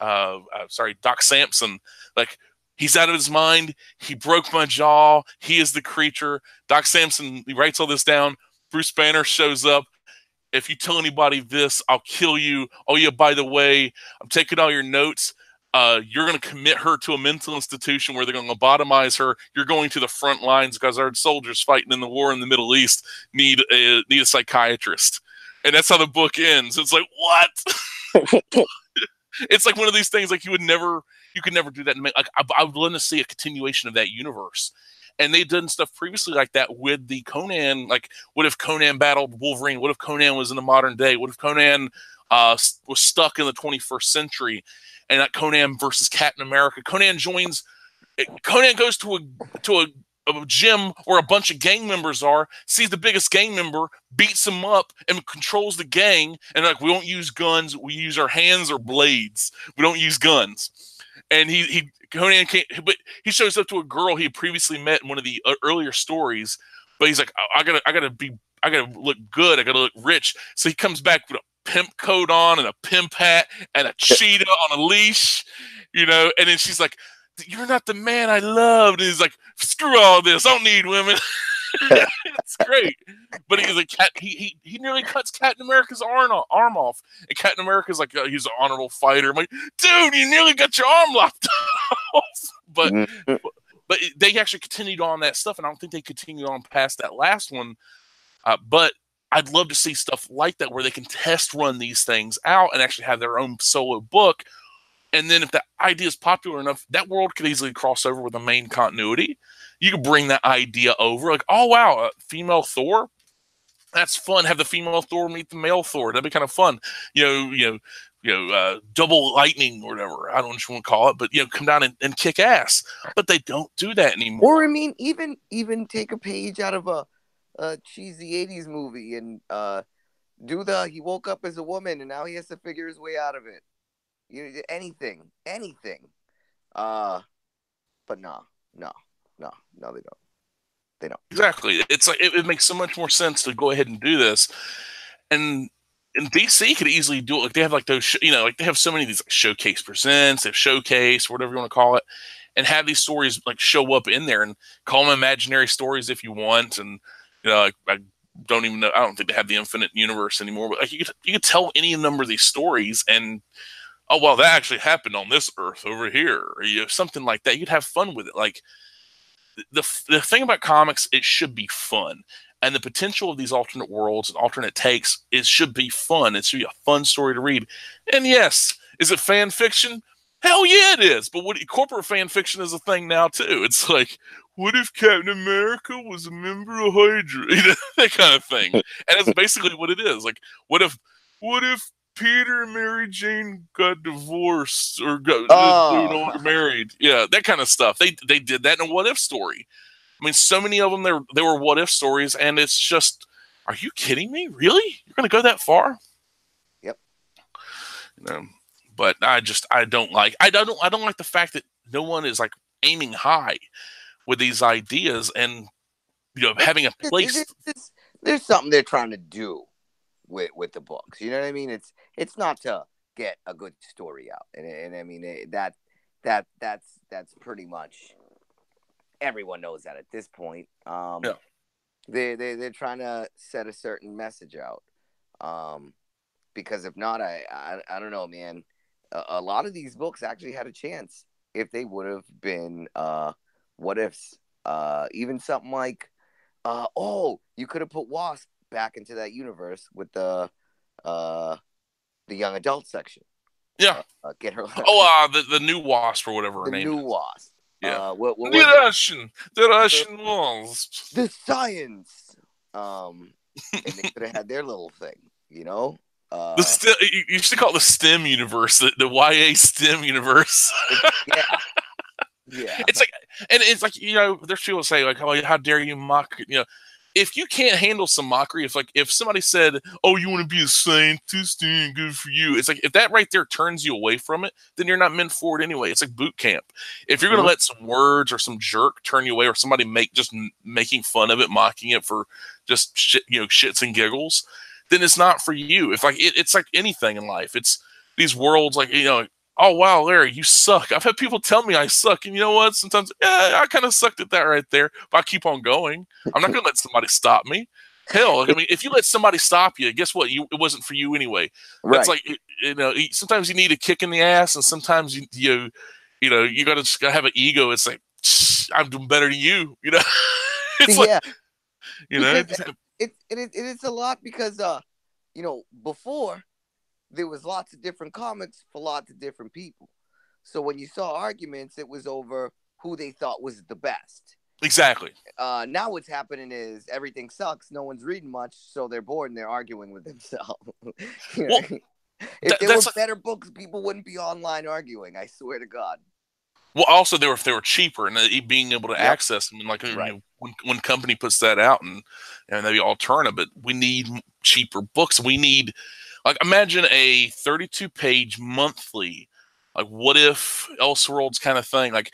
Doc Samson, like, he's out of his mind. He broke my jaw. He is the creature. Doc Samson, he writes all this down. Bruce Banner shows up. If you tell anybody this, I'll kill you. Oh, yeah, by the way, I'm taking all your notes. You're going to commit her to a mental institution where they're going to lobotomize her. You're going to the front lines because our soldiers fighting in the war in the Middle East need a psychiatrist. And that's how the book ends. It's like, what? It's like one of these things like you could never do that. And like, I would love to see a continuation of that universe. And they've done stuff previously like that with the Conan. Like, what if Conan battled Wolverine? What if Conan was in the modern day? What if Conan was stuck in the 21st century? And that Conan versus Captain America. Conan goes to a gym where a bunch of gang members are, sees the biggest gang member, beats him up, and controls the gang. And like, we don't use guns, we use our hands or blades. We don't use guns. And Conan can't, but he shows up to a girl he had previously met in one of the earlier stories. But he's like, I gotta look good, I gotta look rich. So he comes back with a pimp coat on and a pimp hat and a cheetah on a leash, And then she's like, you're not the man I loved. And he's like, screw all this. I don't need women. It's great. But he's like, he nearly cuts Captain America's arm off. And Captain America's like, he's an honorable fighter. I'm like, dude, you nearly got your arm lopped off. But they actually continued on that stuff, and I don't think they continued on past that last one. But I'd love to see stuff like that where they can test run these things out and actually have their own solo book. And then if the idea is popular enough, that world could easily cross over with the main continuity. You could bring that idea over. Like, oh, wow, female Thor? That's fun. Have the female Thor meet the male Thor. That'd be kind of fun. Double lightning or whatever. I don't know what you want to call it. But, come down and kick ass. But they don't do that anymore. Or, I mean, even take a page out of a cheesy 80s movie and he woke up as a woman and now he has to figure his way out of it. Anything. But no, they don't. Exactly. It's like it makes so much more sense to go ahead and do this. And DC could easily do it. Like, they have like those, like they have so many of these like Showcase Presents, they have Showcase, whatever you want to call it, and have these stories like show up in there and call them imaginary stories if you want. And I don't even know. I don't think they have the Infinite Universe anymore. But like you could tell any number of these stories and, oh, well, that actually happened on this Earth over here, or something like that. You'd have fun with it. Like the thing about comics, it should be fun, and the potential of these alternate worlds and alternate takes, it should be fun. It should be a fun story to read. And yes, is it fan fiction? Hell yeah, it is. But corporate fan fiction is a thing now too. It's like, what if Captain America was a member of Hydra? That kind of thing. And that's basically what it is. Like, what if Peter and Mary Jane got divorced or got no longer married? Yeah, that kind of stuff. They did that in a what if story. I mean, so many of them they were what if stories, and it's just, are you kidding me? Really? You're going to go that far? Yep. But I don't like the fact that no one is like aiming high with these ideas and having a place. There's something they're trying to do with the books, you know what I mean? It's not to get a good story out, and I mean that's pretty much everyone knows that at this point. Yeah. they're trying to set a certain message out. Because if not, I don't know, man. A lot of these books actually had a chance if they would have been what ifs. Even something like oh, you could have put Wasp back into that universe with uh the young adult section. Yeah. Get her Oh, the new Wasp or whatever her the name new is. Wasp. Yeah. What was it? The Russian Wasp. The science. And they could have had their little thing, you know. You should call it the STEM universe, the YA STEM universe. Yeah, yeah. It's like, and it's like, there's people say like, "Oh, how dare you mock?" If you can't handle some mockery, if somebody said, "Oh, you want to be a scientist, good for you," it's like if that right there turns you away from it, then you're not meant for it anyway. It's like boot camp. If you're gonna let some words or some jerk turn you away, or somebody making fun of it, mocking it for just shit, shits and giggles, then it's not for you. If it's like anything in life, it's these worlds like oh wow, Larry, you suck. I've had people tell me I suck, and you know what? Sometimes, I kind of sucked at that right there, but I keep on going. I'm not going to let somebody stop me. Hell, I mean, if you let somebody stop you, guess what? It wasn't for you anyway. That's Right. like sometimes you need a kick in the ass, and sometimes you got to just gotta have an ego. It's like I'm doing better than you. It's like Yeah, it's like it is a lot because before there was lots of different comics for lots of different people. So when you saw arguments, it was over who they thought was the best. exactly. Now what's happening is everything sucks. No one's reading much, so they're bored and they're arguing with themselves. Well, If there were that's better books, people wouldn't be online arguing. I swear to God. well. Also, if they were cheaper and being able to Yep. access them, and like Right. when company puts that out, and maybe alternative, but we need cheaper books. We need like imagine a 32-page monthly, like what if Elseworlds kind of thing, like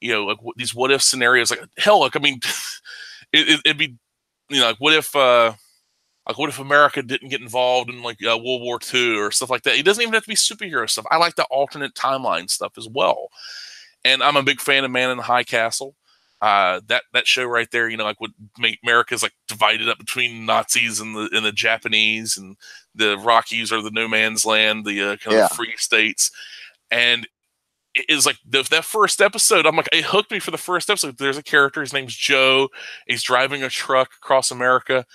like these what if scenarios. Like hell, like I mean, it'd be like what if America didn't get involved in like World War II or stuff like that. It doesn't even have to be superhero stuff. I like the alternate timeline stuff as well. And I'm a big fan of Man in the High Castle. That show right there, like would make America's like divided up between Nazis and the Japanese, and the Rockies or the no man's land, the kind of free states. And it is like that first episode. I'm like, it hooked me for the first episode. There's a character, his name's Joe. He's driving a truck across America,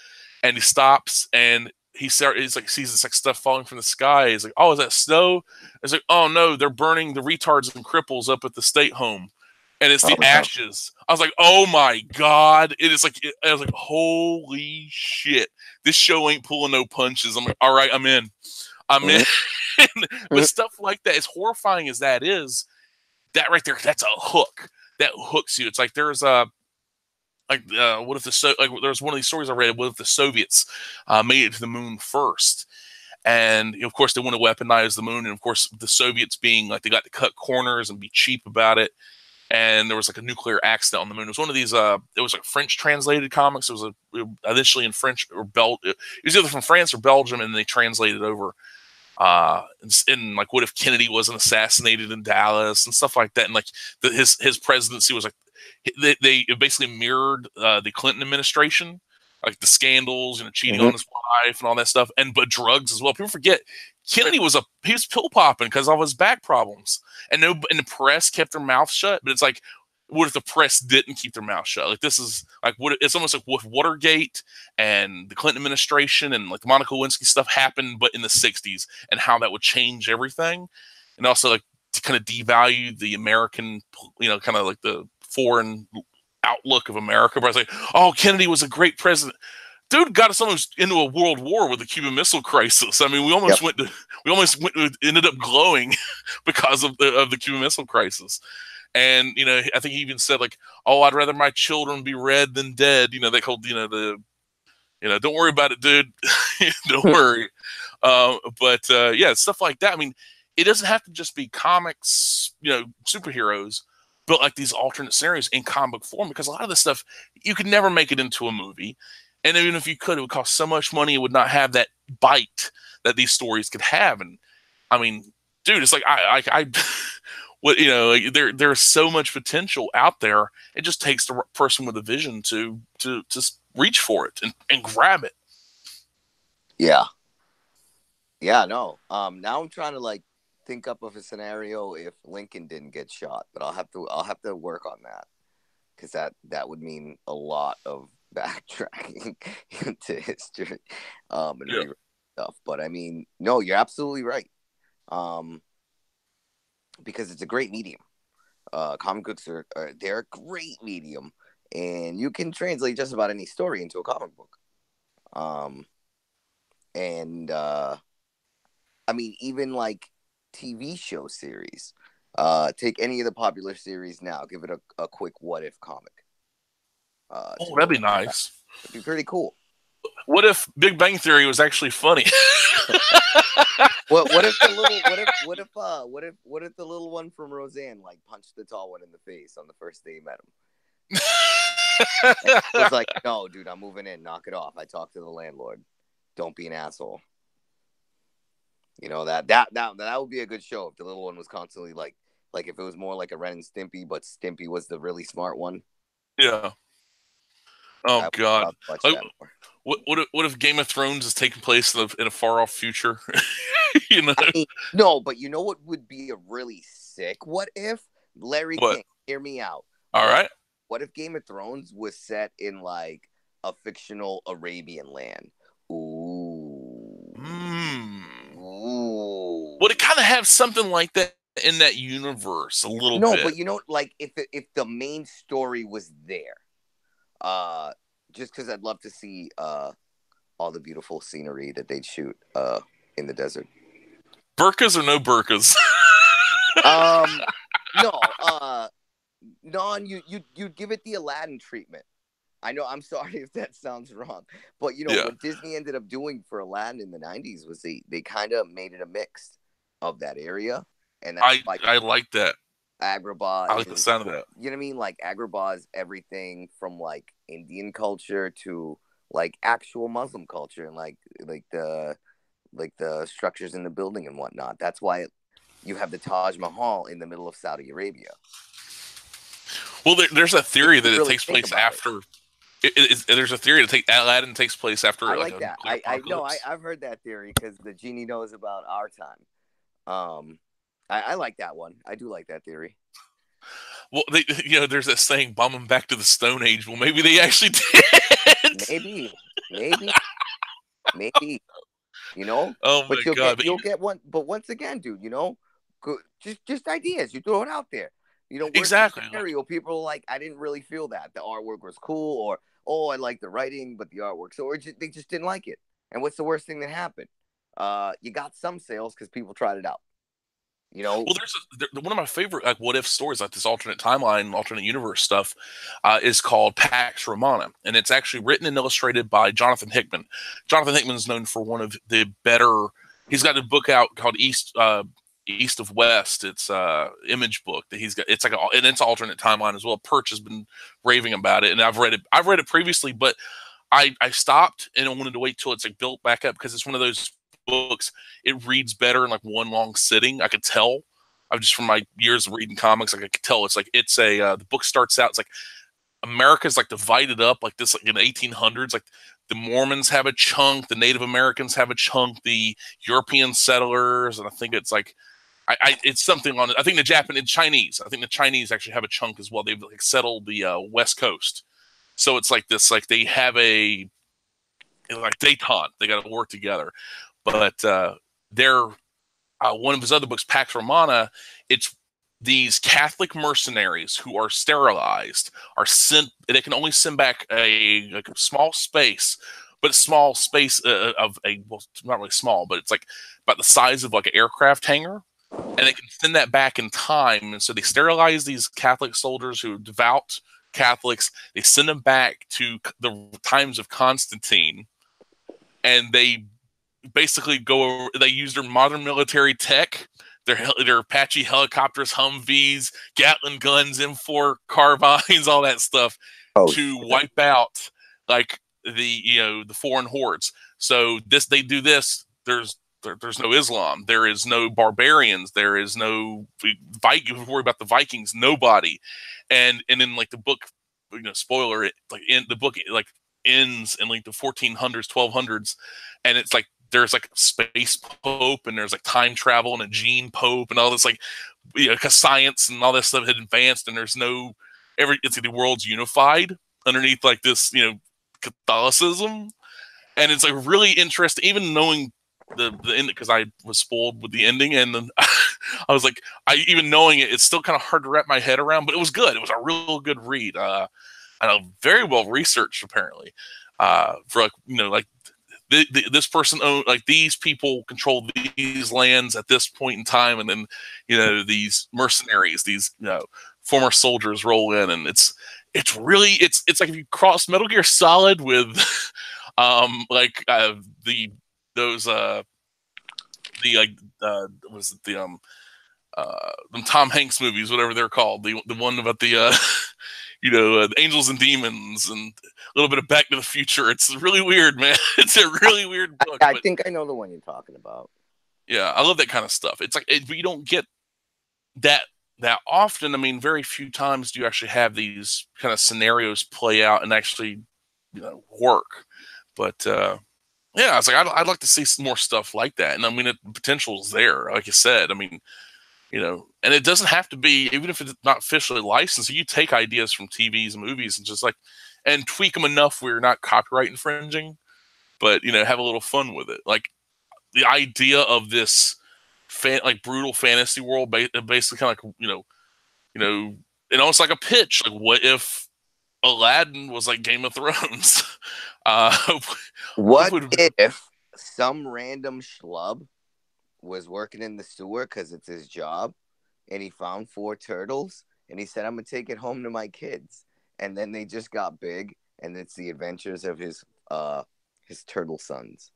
and he stops and he's like sees this like stuff falling from the sky. He's like, "Oh, is that snow?" It's like, "Oh no, they're burning the retards and cripples up at the state home, and it's the ashes." I was like, "Oh my god!" It is like I was like, "Holy shit, this show ain't pulling no punches." I'm like, "All right, I'm in, I'm in." But stuff like that, as horrifying as that is, that right there, that's a hook that hooks you. It's like there's what if there's one of these stories I read. What if the Soviets made it to the moon first? And of course, they want to weaponize the moon. And of course, the Soviets being like they got to cut corners and be cheap about it. And there was like a nuclear accident on the moon. It was one of these. It was like French translated comics. It was initially in French or it was either from France or Belgium, and they translated over. And like, what if Kennedy wasn't assassinated in Dallas and stuff like that? And like his presidency was like. They basically mirrored the Clinton administration, like the scandals, cheating on his wife and all that stuff, but drugs as well. People forget Kennedy was pill popping because of his back problems, and the press kept their mouth shut. But it's like, what if the press didn't keep their mouth shut? Like this is like it's almost like with Watergate and the Clinton administration and like the Monica Lewinsky stuff happened, but in the '60s, and how that would change everything, and also like to kind of devalue the American, kind of like the foreign outlook of America. But I was like, "Oh, Kennedy was a great president." Dude got us almost into a world war with the Cuban Missile Crisis. I mean, we almost ended up glowing because of the Cuban Missile Crisis. And I think he even said like, "Oh, I'd rather my children be red than dead." They called don't worry about it, dude. Don't worry. But yeah, stuff like that. I mean, it doesn't have to just be comics, superheroes, but like these alternate scenarios in comic form, because a lot of this stuff you could never make it into a movie, and even if you could, it would cost so much money. It would not have that bite that these stories could have. And I mean, dude, it's like I what there's so much potential out there. It just takes the person with a vision to reach for it and grab it. Yeah. Yeah, no. Now I'm trying to like think up of a scenario if Lincoln didn't get shot, but I'll have to work on that because that would mean a lot of backtracking into history, and Yeah. stuff. But I mean, no, you're absolutely right. Because it's a great medium. Comic books they're a great medium, and you can translate just about any story into a comic book. And I mean, even like TV show series. Take any of the popular series now, give it a quick what if comic. Oh, that'd be nice. It'd be pretty cool. What if Big Bang Theory was actually funny? What if the little what if the little one from Roseanne like punched the tall one in the face on the first day he met him? It was like, no, dude, I'm moving in. Knock it off. I talked to the landlord. Don't be an asshole. You know that would be a good show if the little one was constantly like if it was more like a Ren and Stimpy, but Stimpy was the really smart one. Yeah. Oh God. Watch Like, that more. What if Game of Thrones is taking place in a far off future? You know? I mean, no, but you know what would be a really sick? What if Larry King? Hear me out. All right. What if Game of Thrones was set in like a fictional Arabian land? Ooh. Ooh. Would it kind of have something like that in that universe a little bit? No, but you know, like if the main story was there, just because I'd love to see all the beautiful scenery that they'd shoot in the desert. Burkas or no burkas? No, you'd give it the Aladdin treatment. I know, I'm sorry if that sounds wrong, but you know what Disney ended up doing for Aladdin in the 90s was they kind of made it a mix of that area, and that's I like that. Agrabah. I like the sound of that. You know what I mean? Like Agrabah is everything from like Indian culture to like actual Muslim culture, and like the structures in the building and whatnot. That's why you have the Taj Mahal in the middle of Saudi Arabia. Well, there's a theory that it takes place after. There's a theory that Aladdin takes place after. I like that. I know. I've heard that theory because the genie knows about our time. I like that one. I do like that theory. Well, there's that saying, "Bomb them back to the Stone Age." Well, maybe they actually did. Maybe. You know. Oh my God! You'll get one. But once again, dude, you know, just ideas. You throw it out there. You know, exactly. Scenario, people are like, I didn't really feel that the artwork was cool, or I like the writing, but the artwork. So they just didn't like it. And what's the worst thing that happened? You got some sales because people tried it out. You know, well, there's one of my favorite like what if stories, like this alternate timeline, alternate universe stuff, is called Pax Romana, and it's actually written and illustrated by Jonathan Hickman. Jonathan Hickman is known for one of the better. He's got a book out called East of West. It's image book that he's got. It's like and it's alternate timeline as well. Perch has been raving about it, and I've read it previously, but I stopped and I wanted to wait till it's like built back up because it's one of those books. It reads better in like one long sitting. I could tell. I've just from my years of reading comics, like I could tell. It's like the book starts out. It's like America's like divided up like this, like in the 1800s. Like the Mormons have a chunk, the Native Americans have a chunk, the European settlers, and I think it's like it's something on it. I think the Japanese, Chinese. I think the Chinese actually have a chunk as well. They've like settled the West Coast, so it's like this. Like they have a like detente. They got to work together. But they're one of his other books, Pax Romana. It's these Catholic mercenaries who are sterilized are sent. They can only send back a small space, but a small space of a well, not really small, but it's like about the size of like an aircraft hangar. And they can send that back in time. And so they sterilize these Catholic soldiers who are devout Catholics. They send them back to the times of Constantine. And they basically they use their modern military tech, their Apache helicopters, Humvees, Gatling guns, M4 carbines, all that stuff to wipe out like the foreign hordes. So they do this. There's no Islam. There is no barbarians. There is no Vikings. Worry about the Vikings. Nobody. And in like the book, spoiler. Like in the book, like ends in like the 1400s, 1200s, and it's like there's like space pope and there's like time travel and a gene pope and all this like because science and all this stuff had advanced and there's no it's like the world's unified underneath like this Catholicism, and it's like really interesting even knowing the end because I was spoiled with the ending, and then I was like even knowing it's still kind of hard to wrap my head around, but it was good. It was a real good read. And very well researched apparently. For like like this person owned like these people control these lands at this point in time, and then these mercenaries, these former soldiers roll in, and it's really it's like if you cross Metal Gear Solid with like those was it the Tom Hanks movies, whatever they're called, the one about the the angels and demons and a little bit of Back to the Future. It's really weird, man. It's a really weird book. I think I know the one you're talking about. Yeah, I love that kind of stuff. It's like you don't get that often. I mean, very few times do you actually have these kind of scenarios play out and actually work. But yeah, it's like I'd like to see some more stuff like that. And I mean, the potential is there, like you said. I mean, and it doesn't have to be, even if it's not officially licensed. You take ideas from TVs and movies and just and tweak them enough where you're not copyright infringing, but have a little fun with it. Like the idea of this like brutal fantasy world, basically kind of like and almost like a pitch. Like, what if Aladdin was like Game of Thrones? What if some random schlub was working in the sewer because it's his job, and he found 4 turtles, and he said, "I'm gonna take it home to my kids," and then they just got big, and it's the adventures of his turtle sons.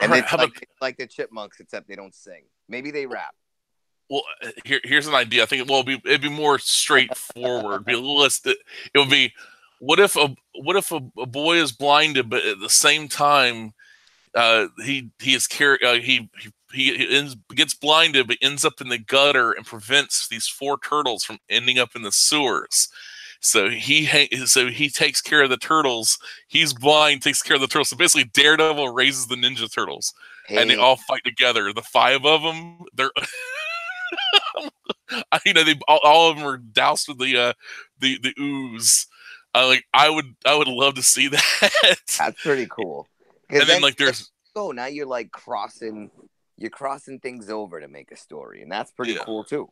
And it's like the Chipmunks, except they don't sing. Maybe they rap. Well, here's an idea. I think it'd be more straightforward. It would be, what if a boy is blinded, but at the same time, he gets blinded, but ends up in the gutter and prevents these 4 turtles from ending up in the sewers. So he takes care of the turtles. He's blind, takes care of the turtles. So basically, Daredevil raises the Ninja Turtles, and they all fight together. The 5 of them, they're all of them are doused with the ooze. I would love to see that. That's pretty cool. And then like there's now you're like crossing things over to make a story, and that's pretty cool too.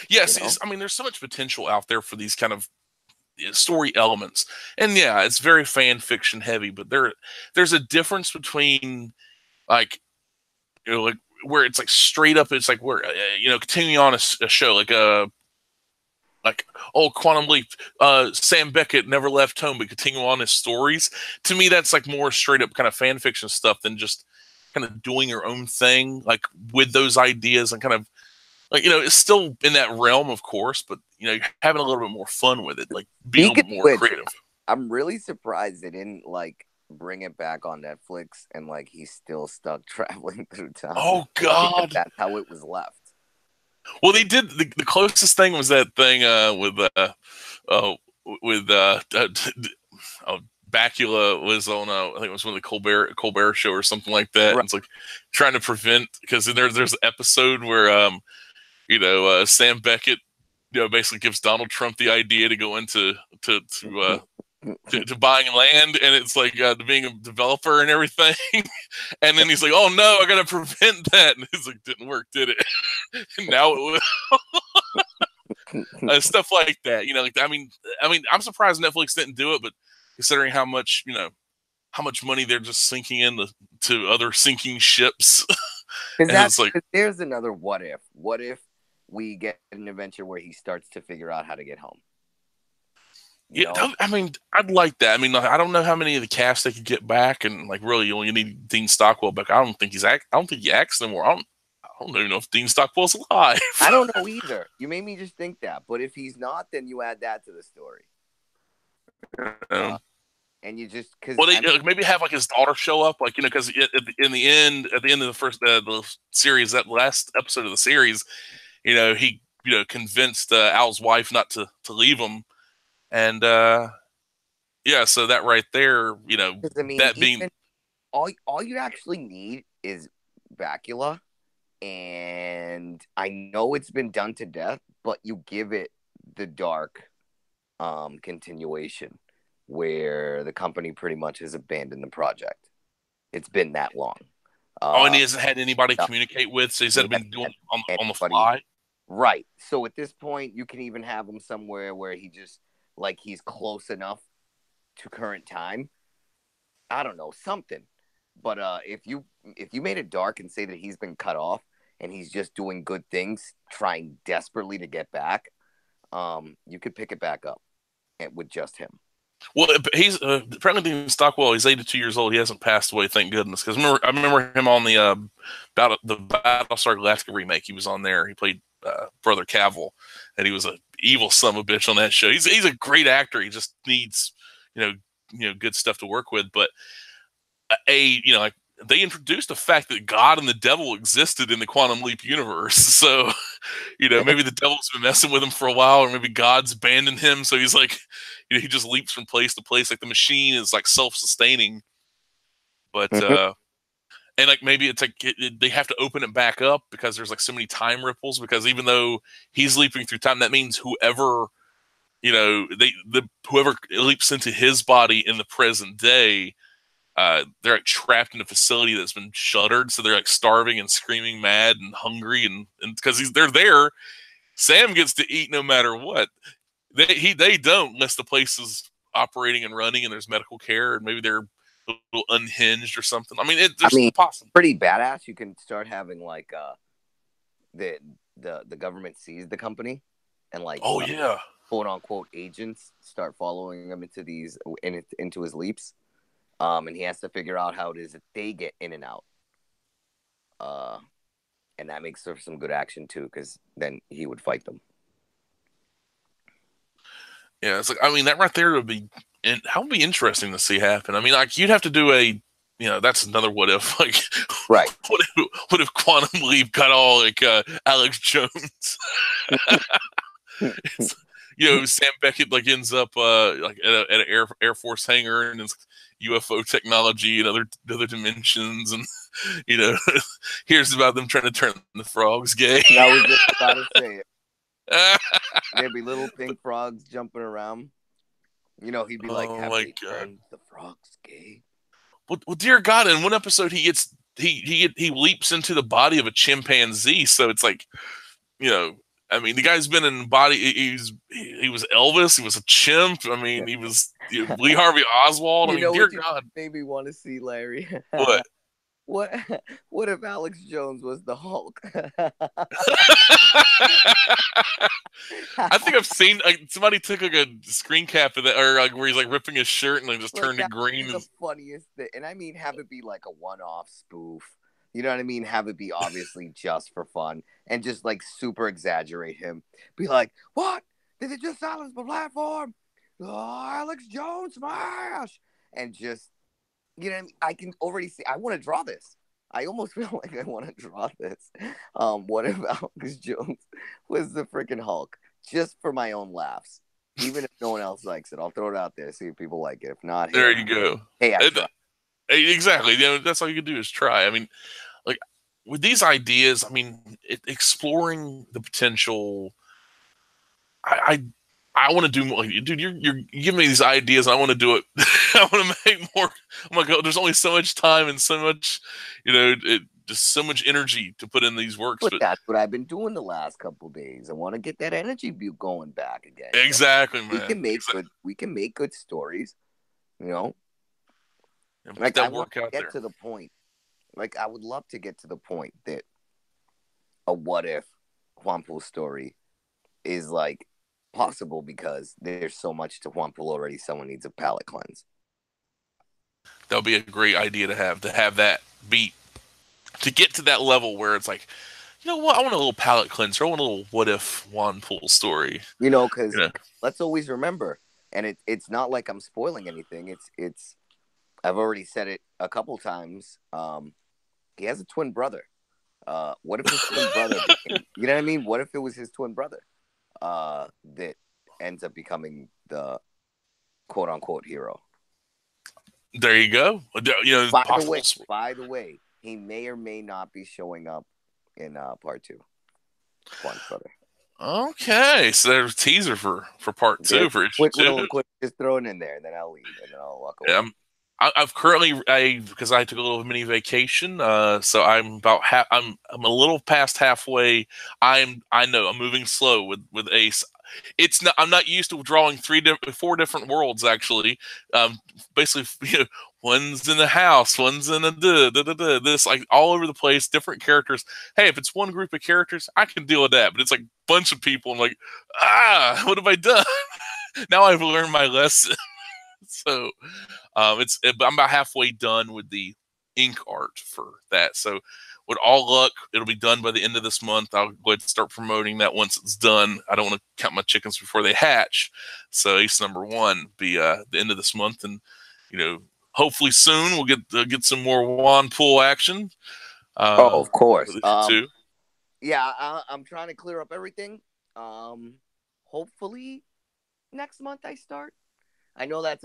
Yes, I mean there's so much potential out there for these kind of story elements, and yeah, it's very fan fiction heavy, but there's a difference between like like where it's like straight up, it's like where continuing on a show like Quantum Leap, Sam Beckett never left home but continue on his stories. To me, that's like more straight up kind of fan fiction stuff than just kind of doing your own thing, like with those ideas and kind of like it's still in that realm, of course, but having a little bit more fun with it, like being a little more creative. I'm really surprised they didn't like bring it back on Netflix and like he's still stuck traveling through time. Oh God, that's how it was left. Well, they did the closest thing was that thing with Bakula was on I think it was one of the Colbert show or something like that. Right. It's like trying to prevent, because there's an episode where Sam Beckett basically gives Donald Trump the idea to go into to buying land, and it's like being a developer and everything. And then he's like, "Oh no, I gotta prevent that." And it's like, didn't work, did it? And now it will. Stuff like that, like I mean, I'm surprised Netflix didn't do it, but considering how much money they're just sinking into other sinking ships. That's like, there's another what if. What if we get an adventure where he starts to figure out how to get home? I mean, I'd like that. I mean, I don't know how many of the cast they could get back, and like really, you only need Dean Stockwell back. I don't think he acts anymore. I don't even know if Dean Stockwell's alive. I don't know either. You made me just think that. But if he's not, then you add that to the story. And you just maybe have like his daughter show up, like because in the end of the first the series, that last episode of the series, he convinced Al's wife not to leave him. And Yeah, so that right there, Because I mean, that being even all you actually need is Bacula, and I know it's been done to death, but you give it the dark continuation where the company pretty much has abandoned the project. It's been that long. oh, and Uh, he hasn't had anybody no, communicate with, so he's he been hasn't doing had it on the anybody. fly. Right. So at this point, you can even have him somewhere where he just like he's close enough to current time. I don't know, something. But if you made it dark and say that he's been cut off and he's just doing good things, trying desperately to get back, you could pick it back up with just him. Well, he's apparently in Stockwell. He's 82 years old. He hasn't passed away, thank goodness. Because I remember him on the Battlestar Galactica remake. He was on there. He played Brother Cavill, and he was a evil son of a bitch on that show. He's a great actor. He just needs you know good stuff to work with. But like they introduced the fact that God and the devil existed in the Quantum Leap universe. So maybe the devil's been messing with him for a while, or maybe God's abandoned him. So he's like, he just leaps from place to place. Like the machine is like self-sustaining, but Mhm. and like maybe it's like they have to open it back up because there's like so many time ripples. Because even though he's leaping through time, that means whoever whoever leaps into his body in the present day, they're like trapped in a facility that's been shuttered, so they're like starving and screaming, mad and hungry, and because they're there, Sam gets to eat no matter what. They don't unless the place is operating and running and there's medical care, and maybe they're a little unhinged or something. I mean, I there's mean, possible. pretty badass. You can start having like the the government sees the company and like Oh yeah, quote unquote agents start following him into into his leaps. And he has to figure out how it is that they get in and out. Uh, and that makes for some good action too, because then he would fight them. yeah. It's like, I mean, that right there would be, and that would be interesting to see happen. I mean, like you'd have to do that's another what if. Like, Right. what if Quantum Leap got all like Alex Jones? It's, Sam Beckett like ends up like at an Air Force hangar, and it's UFO technology and other dimensions, and here's about them trying to turn the frogs gay. I was just about to say it. There'd be little pink frogs jumping around. He'd be like, Oh "Have my they god! turned the frogs gay?" Well, dear God! In one episode, he leaps into the body of a chimpanzee, so it's like you know. I mean, the guy's been in body. He was Elvis. He was a chimp. I mean, he was Lee Harvey Oswald. I You mean, know dear what you God, made me want to see, Larry? what? what what if Alex Jones was the Hulk? I think I've seen like somebody took like a screen cap of that, or like where he's like ripping his shirt and then just Like turned it that green. would be the funniest thing. And I mean, have it be like a one-off spoof. You know what I mean? Have it be obviously just for fun and just like super exaggerate him. Be like, what? Did it just silence my platform? Oh, Alex Jones smash! And just, what I mean? I can already see. I want to draw this. I almost feel like I want to draw this. What if Alex Jones was the freaking Hulk? Just for my own laughs. Even if no one else likes it, I'll throw it out there, see if people like it. If not, There you go. hey, I tried. Exactly. That's all you can do is try. I mean, like with these ideas, I mean, exploring the potential. I want to do more. Dude, you're giving me these ideas. I want to do it. I want to make more. Oh my god, there's only so much time and so much, just so much energy to put in these works. But But that's what I've been doing the last couple days. I want to get that energy going back again. exactly, We man. can make good. We can make good stories. You know, And put like I that want work to out get there. to the point. Like I would love to get to the point that a what if JuanPool story is like possible because there's so much to JuanPool already. Someone needs a palate cleanse. That would be a great idea to have that beat to get to that level where it's like, you know what? I want a little palate cleanser. I want a little what if Juan Pool story. Because You know, let's always remember, and it's not like I'm spoiling anything. It's I've already said it a couple times. He has a twin brother. What if his twin brother became, you know what I mean? What if it was his twin brother that ends up becoming quote unquote hero. There you go. Possible. By the way, he may or may not be showing up in part 2. Fun brother. Okay, so there's a teaser for part 2 for issue 2. Quick, just throw it in there, and then I'll leave, and then I'll walk away. Yeah, I've currently because I took a little mini vacation, so I'm about I'm a little past halfway. I know I'm moving slow with Ace. I'm not used to drawing 4 different worlds actually. Basically, one's in the house, one's in a this like all over the place, different characters. Hey, if it's one group of characters, I can deal with that. But it's like a bunch of people. I'm like, what have I done? Now I've learned my lesson. So I'm about halfway done with the ink art for that. So with all luck, it'll be done by the end of this month. I'll go ahead and start promoting that once it's done. I don't want to count my chickens before they hatch. So Ace #1 be the end of this month, and hopefully soon we'll get some more JuanPool action. Of course. Too. Yeah, I'm trying to clear up everything. Hopefully next month I start. I know that's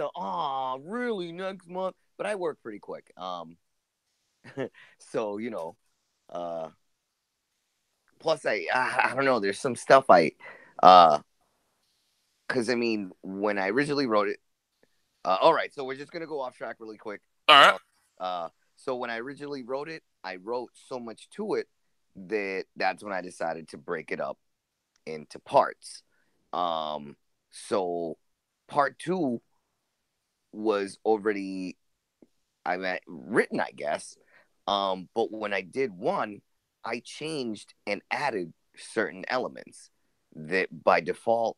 really next month, but I work pretty quick. So plus I don't know. There's some stuff because I mean when I originally wrote it. All right, so we're just gonna go off track really quick. All right. So when I originally wrote it, I wrote so much to it that's when I decided to break it up into parts. So part 2 was already written, I guess. But when I did 1, I changed and added certain elements that by default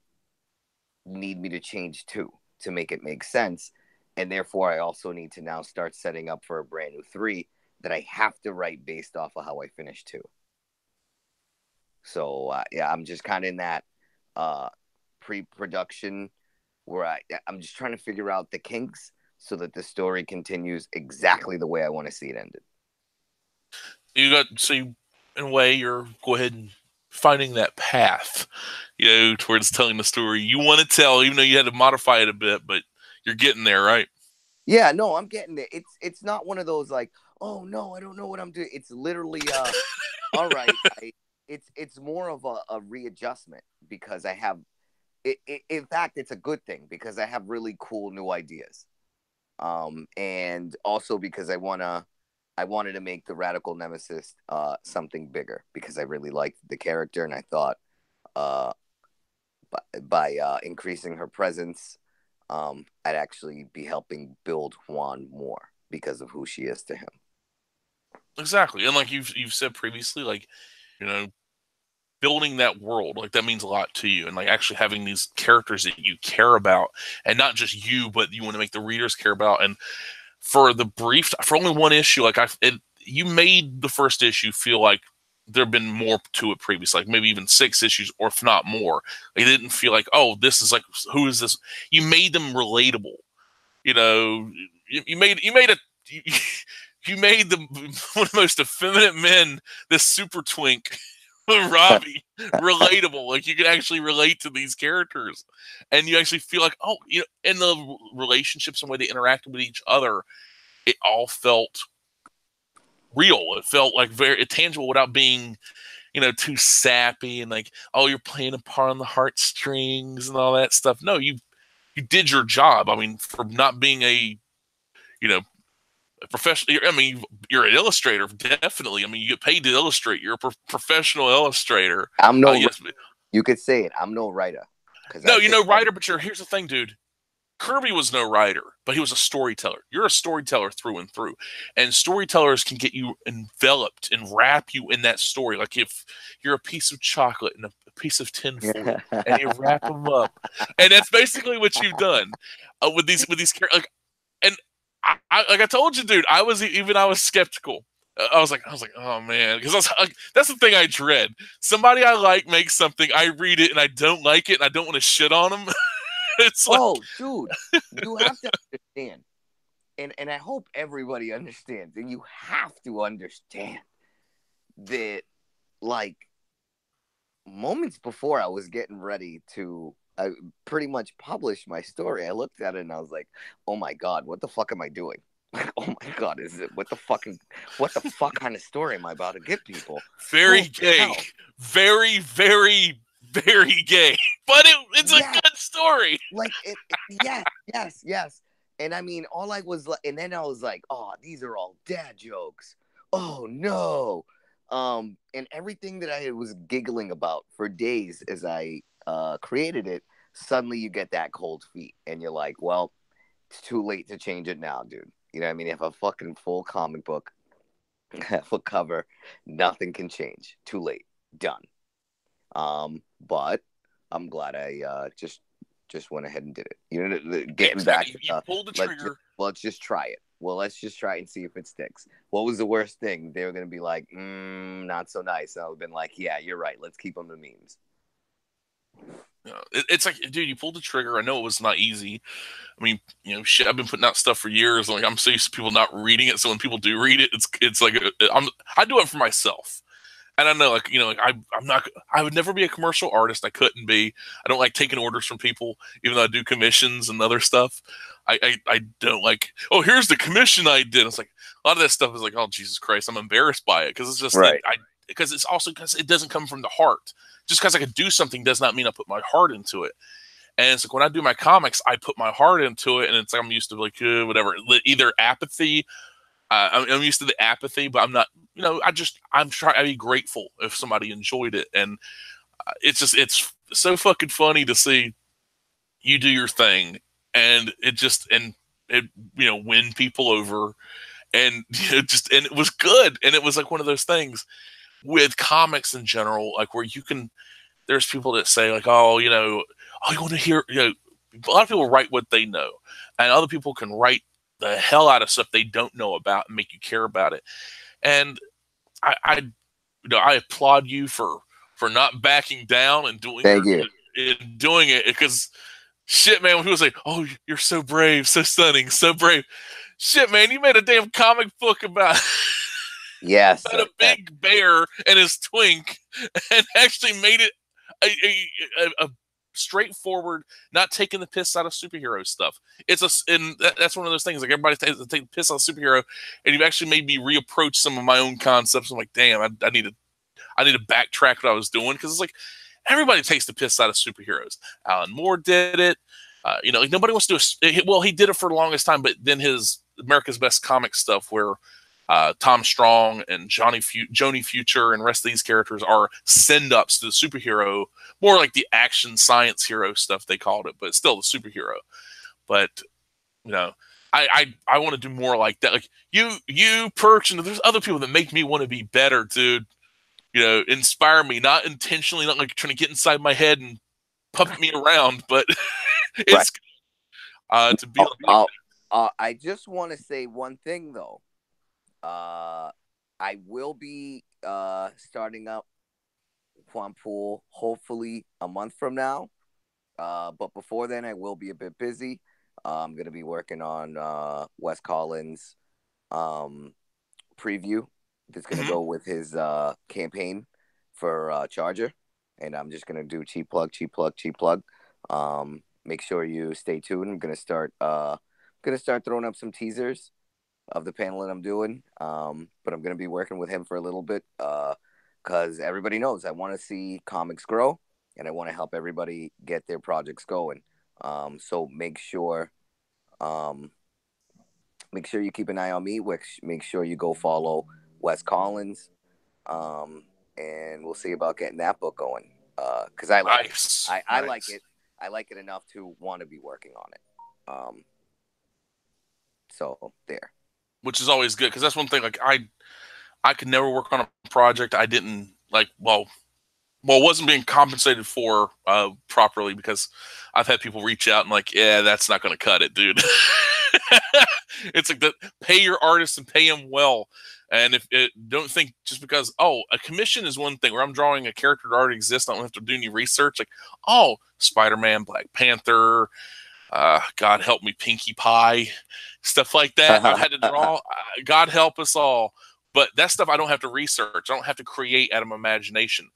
need me to change 2 to make it make sense. And therefore I also need to now start setting up for a brand new 3 that I have to write based off of how I finished 2. So yeah, I'm just kind of in that pre-production where I'm just trying to figure out the kinks so that the story continues exactly the way I want to see it ended. In a way, you're go ahead and finding that path, towards telling the story you want to tell, even though you had to modify it a bit, but you're getting there, right? Yeah, no, I'm getting there. It's not one of those like, oh no, I don't know what I'm doing. It's literally all right. It's more of a readjustment because I have in fact, it's a good thing because I have really cool new ideas. And also because I wanted to make the Radical Nemesis something bigger because I really liked the character, and I thought by increasing her presence, I'd actually be helping build Juan more because of who she is to him. Exactly, and like you've said previously, like building that world, like that means a lot to you, and like actually having these characters that you care about, and not just you, but you want to make the readers care about. And for only 1 issue, like you made the first issue feel like there have been more to it previously, like maybe even 6 issues, or if not more. It didn't feel like, oh, this is like, who is this? You made them relatable. You made you made the one of the most effeminate men, this super twink, Robbie, relatable. Like you can actually relate to these characters, and you actually feel like, oh, in the relationships and the way they interacted with each other, it all felt real. It felt like very tangible without being, too sappy and like, oh, you're playing a part on the heartstrings and all that stuff. No, you did your job. I mean, for not being a professional. I mean, you're an illustrator, definitely. I mean, you get paid to illustrate. You're a professional illustrator. I'm no. Yes, you could say it. I'm no writer. No, writer. But here's the thing, dude. Kirby was no writer, but he was a storyteller. You're a storyteller through and through, and storytellers can get you enveloped and wrap you in that story. Like if you're a piece of chocolate and a piece of tinfoil, and you wrap them up, and that's basically what you've done with these characters. Like, and like I told you, dude, I was skeptical. I was like, oh man, because that's the thing I dread. Somebody I like makes something, I read it, and I don't like it, and I don't want to shit on them. It's like, dude, you have to understand, and I hope everybody understands, and you have to understand that, like, moments before I was getting ready to I pretty much published my story. I looked at it and I was like, oh my God, what the fuck am I doing? Like, oh my God, what the fuck kind of story am I about to give people? Very Holy gay. hell. Very, very, very gay. But it's a good story. Like yes. And I mean, all I was like, and then I was like, oh, these are all dad jokes. Oh no. And everything that I was giggling about for days as I created it, suddenly you get that cold feet and you're like, well, it's too late to change it now, dude. You know what I mean? If a fucking full comic book, full cover, nothing can change. Too late. Done. But I'm glad I just went ahead and did it. You know, getting back to you pulled the trigger. Let's just try it. Well, let's just try it and see if it sticks. What was the worst thing? They were gonna be like, not so nice. And I would have been like, yeah, you're right. Let's keep them the memes. It's like, dude, you pulled the trigger. I know it was not easy. I mean, you know, shit, I've been putting out stuff for years. Like, I'm so used to people not reading it. So when people do read it, it's like I do it for myself. And I know, like, you know, like I would never be a commercial artist. I couldn't be. I don't like taking orders from people, even though I do commissions and other stuff. I don't like, oh, here's the commission I did. It's like, a lot of that stuff is like, oh, Jesus Christ, I'm embarrassed by it. Because it's just, right. Because it's also because it doesn't come from the heart. Just because I could do something does not mean I put my heart into it. And it's like when I do my comics, I put my heart into it. And it's like I'm used to like, whatever, either apathy. I'm used to the apathy, but I'm not, you know, I'm trying to be grateful if somebody enjoyed it. And it's so fucking funny to see you do your thing and it, you know, win people over and and it was good. And it was like one of those things with comics in general, like where there's people that say like, oh, you know, oh, you want to hear, you know, a lot of people write what they know and other people can write the hell out of stuff they don't know about and make you care about it. And I you know, I applaud you for not backing down and doing it because shit, man, when people say, oh, you're so brave, so stunning, so brave. Shit, man, you made a damn comic book about yes, about a big bear and his twink and actually made it a straightforward, not taking the piss out of superhero stuff. That's one of those things. Like everybody takes the piss out of superhero, and you've actually made me reapproach some of my own concepts. I'm like, damn, I need to backtrack what I was doing because it's like everybody takes the piss out of superheroes. Alan Moore did it. You know, like nobody wants to do it. Well, he did it for the longest time, but then his America's Best Comic stuff, where Tom Strong and Joni Future and the rest of these characters are send-ups to the superhero, more like the action science hero stuff they called it, but it's still the superhero. But, you know, I want to do more like that. Like you Perch, and there's other people that make me want to be better, dude. You know, inspire me, not intentionally, not like trying to get inside my head and puff me around, but it's to be like I just want to say one thing though. I will be starting up JuanPool hopefully a month from now. But before then, I will be a bit busy. I'm going to be working on Wes Collins' preview that's going to go with his campaign for Charger. And I'm just going to do cheap plug. Make sure you stay tuned. I'm going to start throwing up some teasers of the panel that I'm doing. But I'm going to be working with him for a little bit because everybody knows I want to see comics grow and I want to help everybody get their projects going. So make sure you keep an eye on me. Make sure you go follow Wes Collins. And we'll see about getting that book going. Because I like it. I like it. I like it enough to want to be working on it. So there. Which is always good because that's one thing. Like I could never work on a project I didn't like. Well, wasn't being compensated for properly because I've had people reach out and like, yeah, that's not going to cut it, dude. It's like pay your artists and pay them well. And if don't think just because a commission is one thing where I'm drawing a character that already exists, I don't have to do any research. Like Spider-Man, Black Panther. God help me, Pinkie Pie, stuff like that. I had to draw. God help us all. But that stuff I don't have to research. I don't have to create out of my imagination.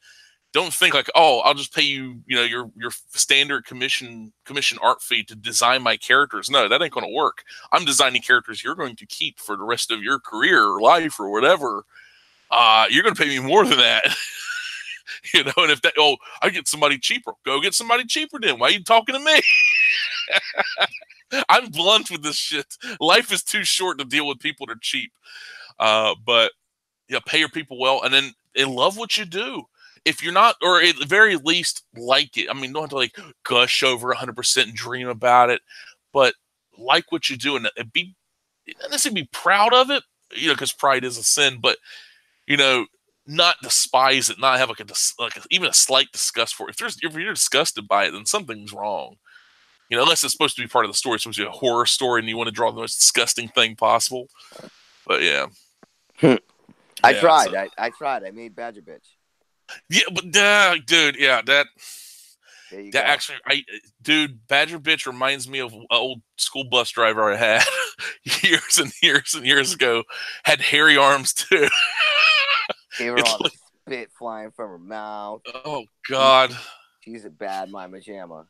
don't think like, oh, I'll just pay you, your standard commission art fee to design my characters. No, that ain't going to work. I'm designing characters you're going to keep for the rest of your career or life or whatever. You're going to pay me more than that. And if that, oh, I get somebody cheaper, go get somebody cheaper then. Why are you talking to me? I'm blunt with this shit. Life is too short to deal with people that are cheap. But yeah, pay your people well, and then they love what you do. If you're not, or at the very least, like it. I mean, don't have to like gush over 100% and dream about it, but like what you do and be, not necessarily be proud of it, because pride is a sin, but not despise it, not have even a slight disgust for it. If you're disgusted by it, then something's wrong. Unless it's supposed to be part of the story, it's supposed to be a horror story, and you want to draw the most disgusting thing possible. But yeah, I tried. I tried. I made Badger Bitch. Yeah, but dude, yeah, that actually, Badger Bitch reminds me of an old school bus driver I had years and years and years ago. Had hairy arms too. They were all spit flying from her mouth. Oh God, she's a bad mama jamma.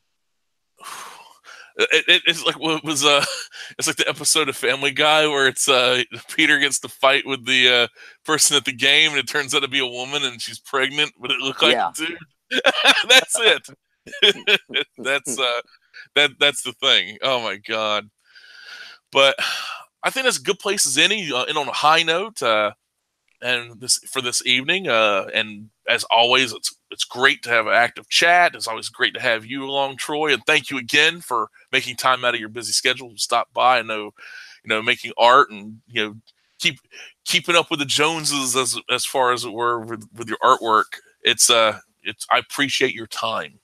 It's like what was it's like the episode of Family Guy where it's Peter gets to fight with the person at the game, and it turns out to be a woman, and she's pregnant, but it looked like a dude. That's it. That's the thing. Oh my God. But I think that's a good place as any, and on a high note, and this evening, and as always, it's great to have an active chat. It's always great to have you along, Troy, and thank you again for making time out of your busy schedule to stop by. I know, making art and keeping up with the Joneses as far as it were with your artwork. I appreciate your time,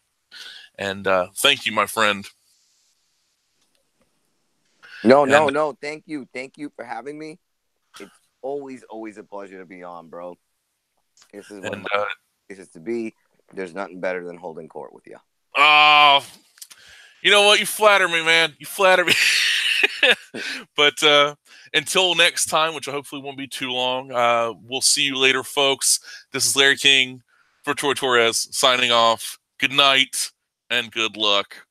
and thank you, my friend. No. Thank you for having me. It's always a pleasure to be on, bro. This is one of my places to be. There's nothing better than holding court with you. Oh, you know what? You flatter me, man. You flatter me. But until next time, which hopefully won't be too long, we'll see you later, folks. This is Larry King for Troy Torres signing off. Good night and good luck.